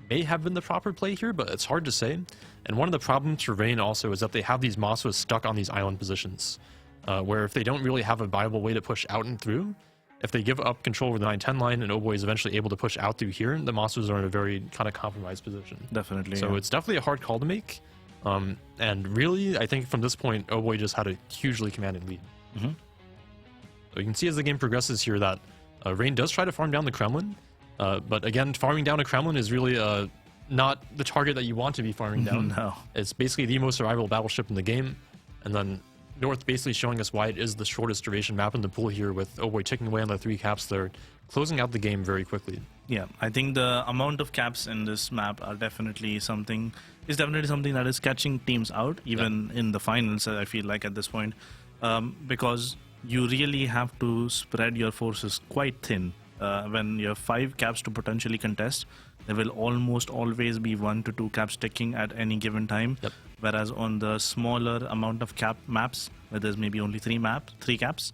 May have been the proper play here, but it's hard to say. And one of the problems for Rain also is that they have these Moskvas stuck on these island positions, where if they don't really have a viable way to push out and through, if they give up control over the 9-10 line and Oboe is eventually able to push out through here, the Moskvas are in a very kind of compromised position. Definitely. So it's definitely a hard call to make. And really, I think from this point, Oh Boy just had a hugely commanding lead. So you can see as the game progresses here that Rain does try to farm down the Kremlin, but again, farming down a Kremlin is really not the target that you want to be farming down. No. It's basically the most survivable battleship in the game, and then North basically showing us why it is the shortest duration map in the pool here, with Oh Boy taking away on the 3 caps there, closing out the game very quickly. Yeah, I think the amount of caps in this map are definitely something that is catching teams out, even in the finals, I feel like at this point, because you really have to spread your forces quite thin. When you have 5 caps to potentially contest, there will almost always be 1 to 2 caps ticking at any given time. Yep. Whereas on the smaller amount of cap maps, where there's maybe only 3 caps,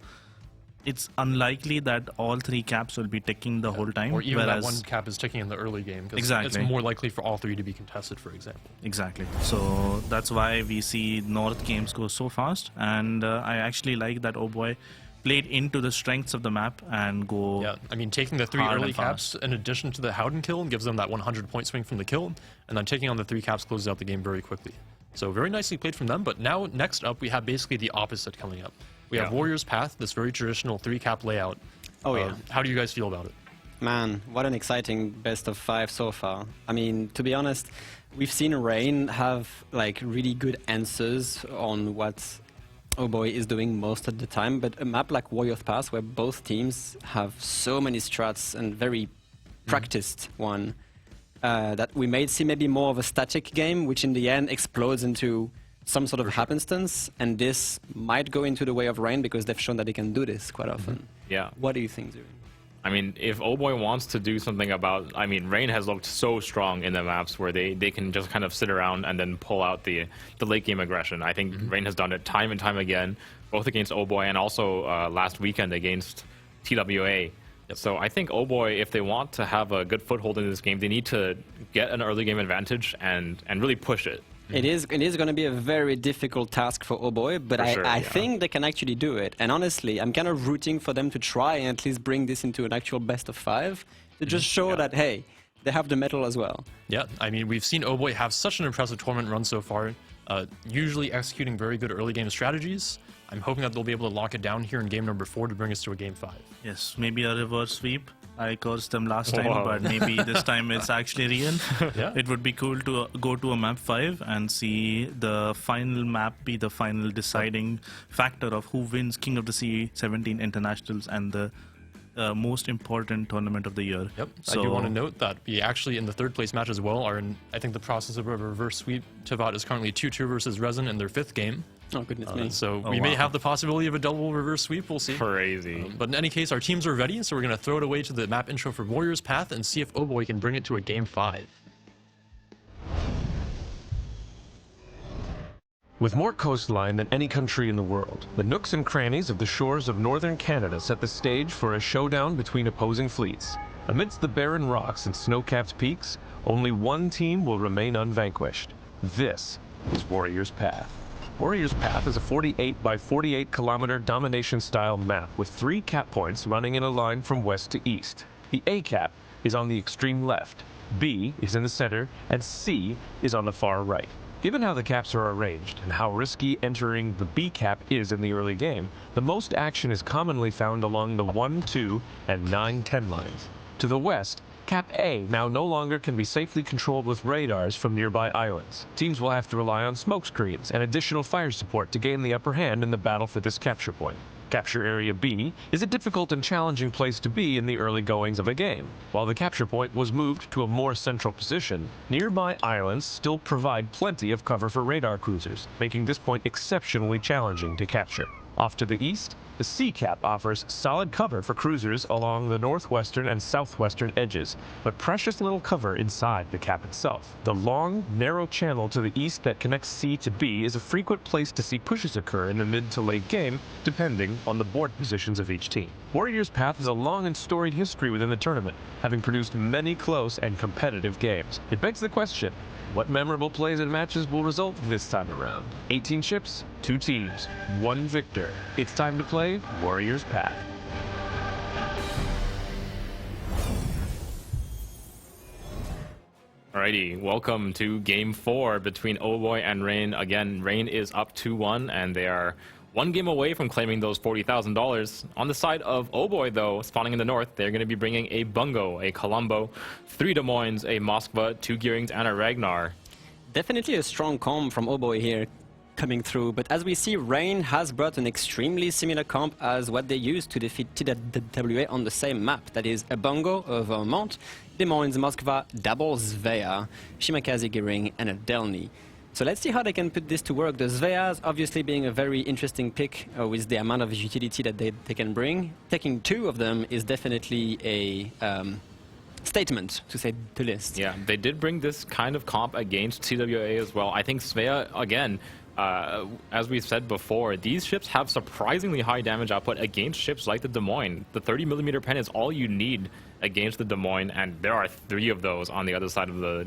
it's unlikely that all 3 caps will be ticking the whole time. Or even whereas, that 1 cap is ticking in the early game, because Exactly. it's more likely for all 3 to be contested, for example. Exactly. So that's why we see North games go so fast, and I actually like that Oh Boy played into the strengths of the map and go. Yeah, I mean, taking the 3 hard early and caps fast. in addition to the Howden kill gives them that 100-point swing from the kill, and then taking on the 3 caps closes out the game very quickly. So very nicely played from them, but now next up we have basically the opposite coming up. We have Warrior's Path, this very traditional 3-cap layout. Oh, yeah. How do you guys feel about it? Man, what an exciting best of 5 so far. I mean, to be honest, we've seen Rain have like really good answers on what Oh Boy is doing most of the time, but a map like Warrior's Path, where both teams have so many strats and very practiced one, that we may see maybe more of a static game, which in the end explodes into some sort of happenstance, and this might go into the way of Rain because they've shown that they can do this quite often. Yeah. What do you think, Zuri? I mean, if Oh Boy wants to do something about... I mean, Rain has looked so strong in the maps where they can just kind of sit around and then pull out the late game aggression. I think Rain has done it time and time again, both against Oh Boy and also last weekend against TWA. So I think Oh Boy, if they want to have a good foothold in this game, they need to get an early game advantage and really push it. It is going to be a very difficult task for Oh Boy, but I think they can actually do it. And honestly, I'm kind of rooting for them to try and at least bring this into an actual best of 5 to just show that, hey, they have the metal as well. Yeah, I mean, we've seen Oh Boy have such an impressive tournament run so far, usually executing very good early game strategies. I'm hoping that they'll be able to lock it down here in game number 4 to bring us to a game 5. Yes, maybe a reverse sweep. I cursed them last time, but maybe this time it's actually real. Yeah. It would be cool to go to a map 5 and see the final map be the final deciding factor of who wins King of the Sea 17 internationals and the most important tournament of the year. Yep. So, I do want to note that we actually in the 3rd place match as well are in, I think, the process of a reverse sweep. Tivat is currently 2-2 versus Resin in their 5th game. Oh, goodness me. So we may have the possibility of a double reverse sweep. We'll see. Crazy. But in any case, our teams are ready, so we're going to throw it away to the map intro for Warrior's Path and see if Oh Boy can bring it to a game 5. With more coastline than any country in the world, the nooks and crannies of the shores of northern Canada set the stage for a showdown between opposing fleets. Amidst the barren rocks and snow-capped peaks, only one team will remain unvanquished. This is Warrior's Path. Warrior's Path is a 48 by 48 kilometer domination-style map with 3 cap points running in a line from west to east. The A cap is on the extreme left, B is in the center, and C is on the far right. Given how the caps are arranged and how risky entering the B cap is in the early game, the most action is commonly found along the 1, 2, and 9, 10 lines. To the west, Cap A now no longer can be safely controlled with radars from nearby islands. Teams will have to rely on smoke screens and additional fire support to gain the upper hand in the battle for this capture point. Capture Area B is a difficult and challenging place to be in the early goings of a game. While the capture point was moved to a more central position, nearby islands still provide plenty of cover for radar cruisers, making this point exceptionally challenging to capture. Off to the east, the C cap offers solid cover for cruisers along the northwestern and southwestern edges, but precious little cover inside the cap itself. The long, narrow channel to the east that connects C to B is a frequent place to see pushes occur in the mid to late game, depending on the board positions of each team. Warrior's Path has a long and storied history within the tournament, having produced many close and competitive games. It begs the question, what memorable plays and matches will result this time around? 18 ships, 2 teams, 1 victor. It's time to play Warrior's Path. Alrighty, welcome to Game 4 between Oboy and Rain. Again, Rain is up 2-1, and they are one game away from claiming those $40,000. On the side of Oboy, though, spawning in the north, they're going to be bringing a Bungo, a Colombo, 3 Des Moines, a Moskva, 2 Gearings, and a Ragnar. Definitely a strong comp from Oboy here coming through, but as we see, Rain has brought an extremely similar comp as what they used to defeat TWA on the same map. That is a Bungo, a Vermont, Des Moines, Moskva, double Svea, Shimakaze Gearing, and a Delny. So let's see how they can put this to work. The Sveas obviously being a very interesting pick with the amount of utility that they can bring. Taking 2 of them is definitely a statement, to say the least. Yeah, they did bring this kind of comp against TWA as well. I think Svea, again, as we've said before, these ships have surprisingly high damage output against ships like the Des Moines. The 30mm pen is all you need against the Des Moines, and there are 3 of those on the other side of the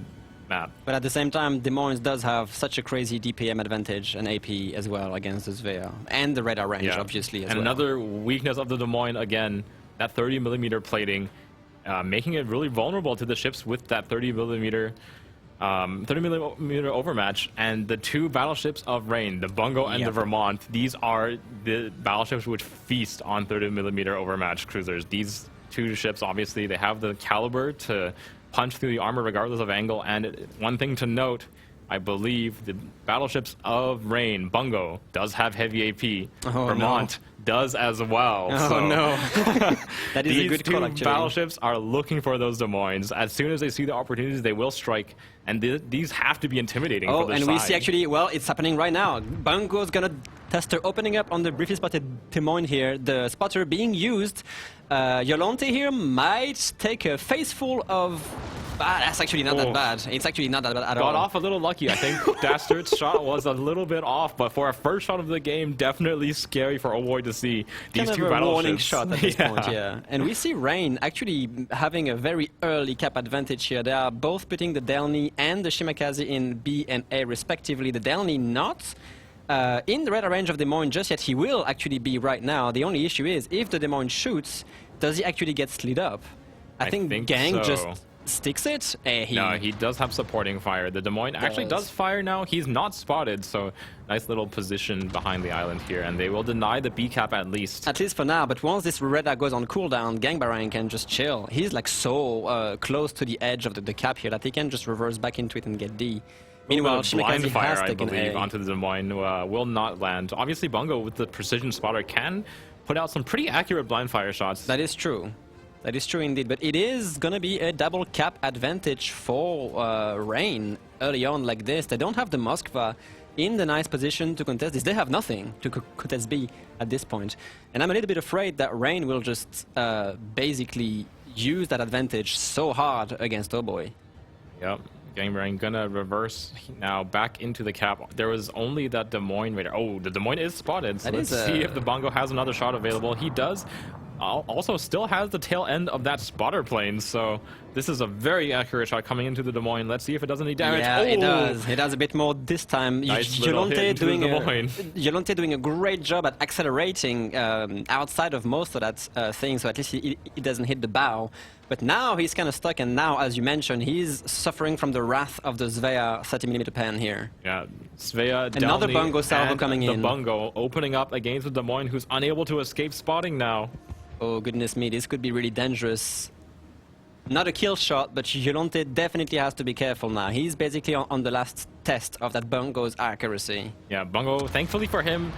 map. But at the same time, Des Moines does have such a crazy DPM advantage and AP as well against the Svea. And the radar range, obviously, as and well. Another weakness of the Des Moines, again, that 30mm plating, making it really vulnerable to the ships with that 30mm overmatch. And the 2 battleships of Rain, the Bungo and the Vermont, these are the battleships which feast on 30mm overmatch cruisers. These 2 ships, obviously, they have the caliber to punch through the armor regardless of angle. And one thing to note, I believe the battleships of Rain, Bungo, does have heavy AP. Vermont does as well. Oh, so no. That is a good call, These 2 actually. battleships are looking for those Des Moines. As soon as they see the opportunities, they will strike. And these have to be intimidating for their and side. we see actually, well, it's happening right now. Bungo's gonna tester opening up on the briefly spotted Des Moines here. The spotter being used. Yolante here might take a face full of... that's actually not that bad. It's actually not that bad at all. Got off a little lucky. I think Dastard's shot was a little bit off, but for a first shot of the game, definitely scary for Oboy to see these Kind 2 of a battleships. warning shot at this point, yeah. And we see Rain actually having a very early cap advantage here. They are both putting the Delny and the Shimakaze in B and A respectively. The Delny not in the radar range of Des Moines just yet. He will actually be right now. The only issue is if the Des Moines shoots, does he actually get slid up? I think Gang so. just sticks it. No, he does have supporting fire. The Des Moines actually does fire now. He's not spotted, so nice little position behind the island here, and they will deny the B cap at least. At least for now, but once this radar goes on cooldown, Gang Barang can just chill. He's like so close to the edge of the cap here that he can just reverse back into it and get D. Meanwhile, blind Shimakaze fire, has I taken believe, A. onto the Des Moines will not land. Obviously, Bungo with the precision spotter can put out some pretty accurate blind fire shots. That is true. That is true indeed, but it is going to be a double cap advantage for Rain early on like this. They don't have the Moskva in the nice position to contest this. They have nothing to contest B at this point. And I'm a little bit afraid that Rain will just basically use that advantage so hard against Oboy. Yep. Gangbang gonna reverse now back into the cap. There was only that Des Moines radar. Oh, the Des Moines is spotted. So let's see if the Bungo has another shot available. He does. Also still has the tail end of that spotter plane, so this is a very accurate shot coming into the Des Moines. Let's see if it does any damage. Yeah, it does. It does a bit more this time. Nice Yolante doing a great job at accelerating outside of most of that thing, so at least he doesn't hit the bow. But now he's kind of stuck, and now, as you mentioned, he's suffering from the wrath of the Svea 30mm pen here. Yeah, Svea, another Delny, Bungo salvo coming in. The Bungo opening up against the Des Moines, who's unable to escape spotting now. Oh, goodness me, this could be really dangerous. Not a kill shot, but Yolante definitely has to be careful now. He's basically on the last test of that Bungo's accuracy. Yeah, Bungo, thankfully for him,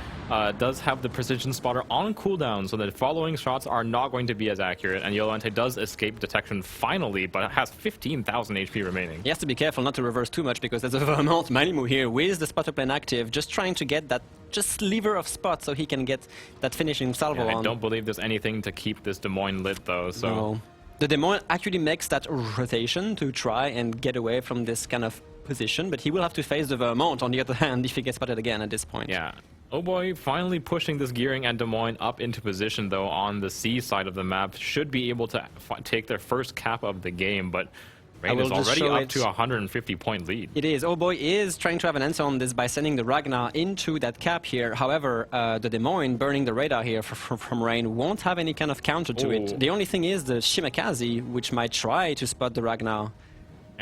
does have the precision spotter on cooldown, so the following shots are not going to be as accurate, and Yolante does escape detection finally, but has 15,000 HP remaining. He has to be careful not to reverse too much, because there's a Vermont Malimu here with the spotter plane active, just trying to get that sliver of spot so he can get that finishing salvo on. I don't believe there's anything to keep this Des Moines lit, though, so... No. The Des Moines actually makes that rotation to try and get away from this kind of position, but he will have to face the Vermont on the other hand if he gets spotted again at this point. Yeah. Oboy finally pushing this Gearing and Des Moines up into position, though, on the C side of the map. Should be able to take their first cap of the game, but Rain is already up to a 150-point lead. It is. Oboy is trying to have an answer on this by sending the Ragnar into that cap here. However, the Des Moines burning the radar here from Rain won't have any kind of counter to it. The only thing is the Shimakaze, which might try to spot the Ragnar.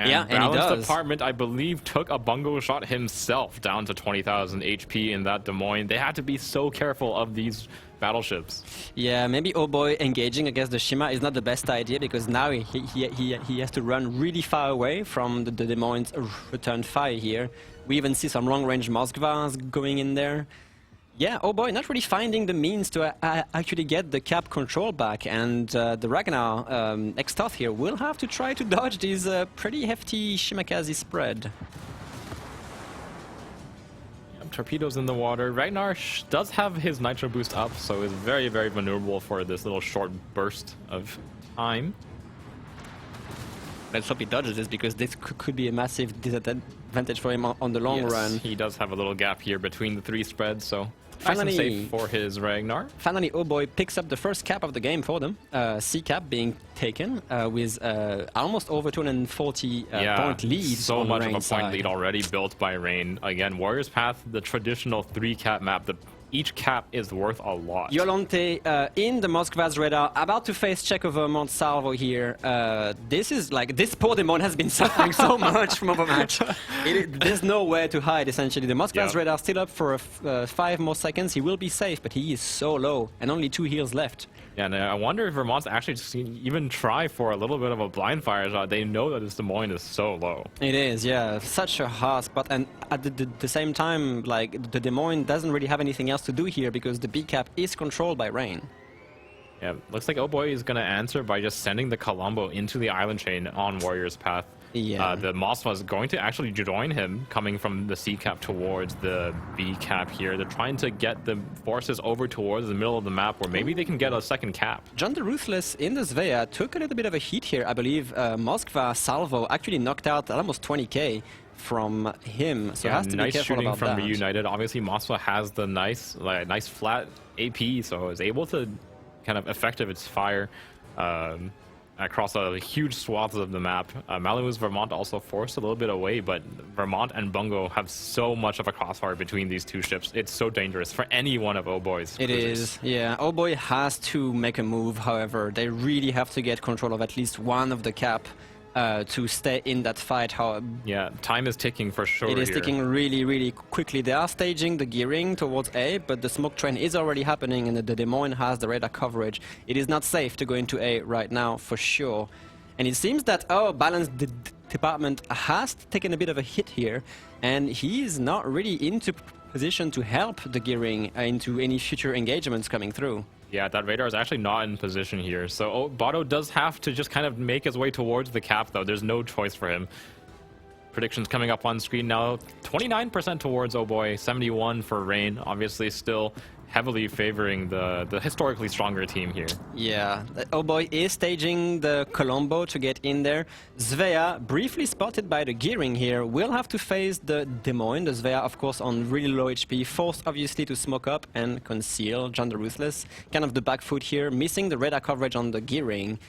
And yeah, and he Balance does. Department, I believe, took a bungo shot himself down to 20,000 HP in that Des Moines. They had to be so careful of these battleships. Yeah, maybe Oh Boy engaging against the Shima is not the best idea because now he has to run really far away from the Des Moines return fire here. We even see some long-range Moskvas going in there. Yeah, Oh Boy not really finding the means to actually get the cap control back, and the Ragnar Extoth here will have to try to dodge this pretty hefty Shimakaze spread. Torpedoes in the water. Ragnar does have his nitro boost up, so is very, very maneuverable for this little short burst of time. Let's hope he dodges this because this could be a massive disadvantage for him on the long run. He does have a little gap here between the three spreads, so Finally, nice and safe for his Ragnar. Finally, Oh Boy picks up the first cap of the game for them. C cap being taken with almost over 240 point lead. So on much of a Rain's point side. lead already built by Rain. Again, Warriors Path, the traditional 3-cap map. Each cap is worth a lot. Yolante in the Moskva's radar, about to face Checo Vermont Salvo here. This poor demon has been suffering so much from Overmatch. There's nowhere to hide, essentially. The Moskva's radar still up for 5 more seconds. He will be safe, but he is so low, and only 2 heals left. Yeah, and I wonder if Vermont's actually even try for a little bit of a blind fire shot. They know that this Des Moines is so low. It is, yeah. Such a hard spot. And at the same time, like, the Des Moines doesn't really have anything else to do here because the B cap is controlled by Rain. Yeah, looks like Oh Boy is going to answer by just sending the Colombo into the island chain on Warrior's Path. Yeah. The Moskva is going to actually join him coming from the C cap towards the B cap here. They're trying to get the forces over towards the middle of the map where maybe they can get a second cap. John the Ruthless in the Svea took a little bit of a hit here. I believe Moskva Salvo actually knocked out almost 20k from him, so has to nice be careful shooting about from that. Reunited. Obviously, Moskva has the nice flat AP, so is able to kind of effective its fire across a huge swaths of the map. Malibu's Vermont also forced a little bit away, but Vermont and Bungo have so much of a crossfire between these two ships. It's so dangerous for any one of Oh Boy's It cruisers. is, yeah. Oh Boy has to make a move, however. They really have to get control of at least one of the cap to stay in that fight. Yeah, time is ticking for sure. It is here. ticking really, really quickly. They are staging the gearing towards A, but the smoke train is already happening and the Des Moines has the radar coverage. It is not safe to go into A right now, for sure. And it seems that Balance Department has taken a bit of a hit here, and he is not really into position to help the gearing into any future engagements coming through. Yeah, that radar is actually not in position here. So Bato does have to just kind of make his way towards the cap, though. There's no choice for him. Predictions coming up on screen now. 29% towards Oh Boy, 71 for Rain. Obviously still heavily favoring the historically stronger team here. Yeah, Oh Boy is staging the Colombo to get in there. Svea, briefly spotted by the gearing here, will have to face the Des Moines. The Svea, of course, on really low HP, forced obviously to smoke up and conceal John the Ruthless. Kind of the back foot here, missing the radar coverage on the gearing.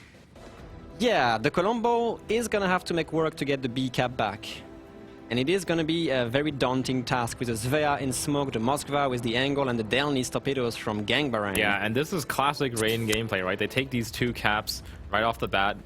Yeah, the Colombo is gonna have to make work to get the B cap back. And it is going to be a very daunting task with the Svea in smoke, the Moskva with the angle, and the Delny's torpedoes from Gangbarang. Yeah, and this is classic Rain gameplay, right? They take these two caps right off the bat,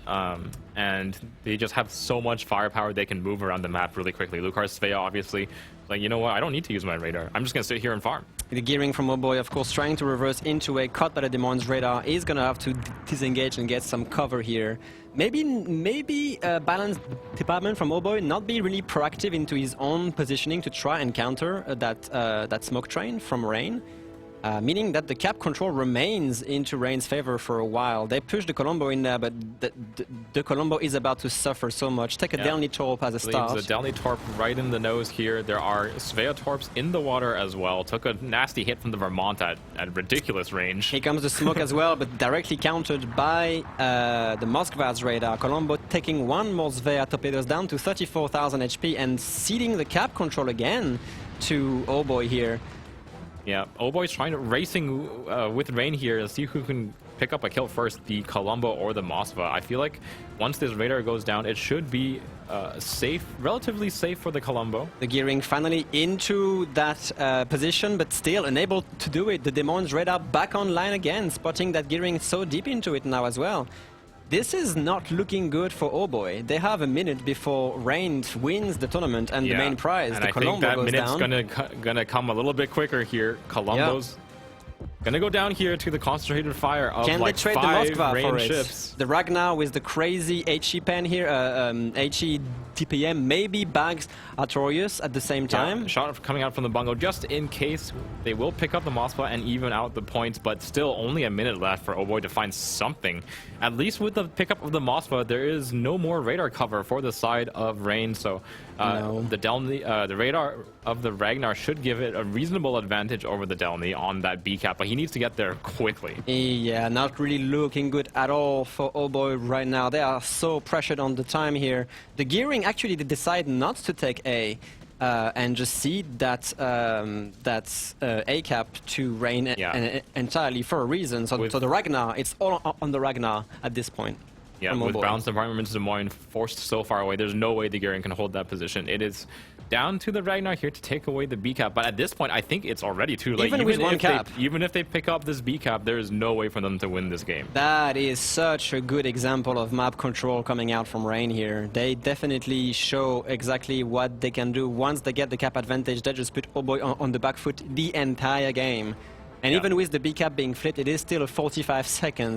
and they just have so much firepower they can move around the map really quickly. Lucar's Svea, obviously, like, you know what? I don't need to use my radar. I'm just going to sit here and farm. The gearing from Oh Boy, of course, trying to reverse into a caught by the Des Moines radar, is going to have to disengage and get some cover here. Maybe Balance Department from Oh Boy not be really proactive into his own positioning to try and counter that smoke train from Rain. Meaning that the cap control remains into Rain's favor for a while. They push the Colombo in there, but the Colombo is about to suffer so much. Take a Delny Torp as a start. The Delny Torp right in the nose here. There are Svea Torps in the water as well. Took a nasty hit from the Vermont at ridiculous range. Here comes the smoke as well, but directly countered by the Moskva's radar. Colombo taking one more Svea torpedoes down to 34,000 HP and ceding the cap control again to Oh Boy here. Yeah, Oh Boy's racing with Rain here to see who can pick up a kill first, the Colombo or the Moskva. I feel like once this radar goes down, it should be safe, relatively safe for the Colombo. The gearing finally into that position, but still unable to do it. The Des Moines radar back online again, spotting that gearing so deep into it now as well. this is not looking good for Oh Boy. They have a minute before Rain wins the tournament and the main prize, and the I think Colombo, that goes minute's down. gonna come a little bit quicker here. Colombo's gonna go down here to the concentrated fire of Can like they trade the 5 Moskva Rain for it? ships. The Ragnar with the crazy HE pen here, HE DPM, maybe bags Artorius at the same time. Yeah, shot coming out from the bungo just in case. They will pick up the Moskva and even out the points, but still only a minute left for Oh Boy to find something. At least with the pickup of the Moskva, there is no more radar cover for the side of Rain, so the radar of the Ragnar should give it a reasonable advantage over the Delny on that B cap, but he needs to get there quickly. Yeah, not really looking good at all for Oh Boy right now. They are so pressured on the time here. The gearing, actually, they decide not to take A and just cede that A cap to Rain entirely for a reason. So the Ragnar, it's all on the Ragnar at this point. Yeah, with balanced environments, Des Moines forced so far away, there's no way the Gearing can hold that position. It is down to the Ragnar here to take away the B cap, but at this point, I think it's already too late. Even with one cap. Even if they pick up this B cap, there is no way for them to win this game. That is such a good example of map control coming out from Rain here. They definitely show exactly what they can do. Once they get the cap advantage, they just put Oh Boy on the back foot the entire game. And even with the B cap being flipped, it is still a 45 seconds.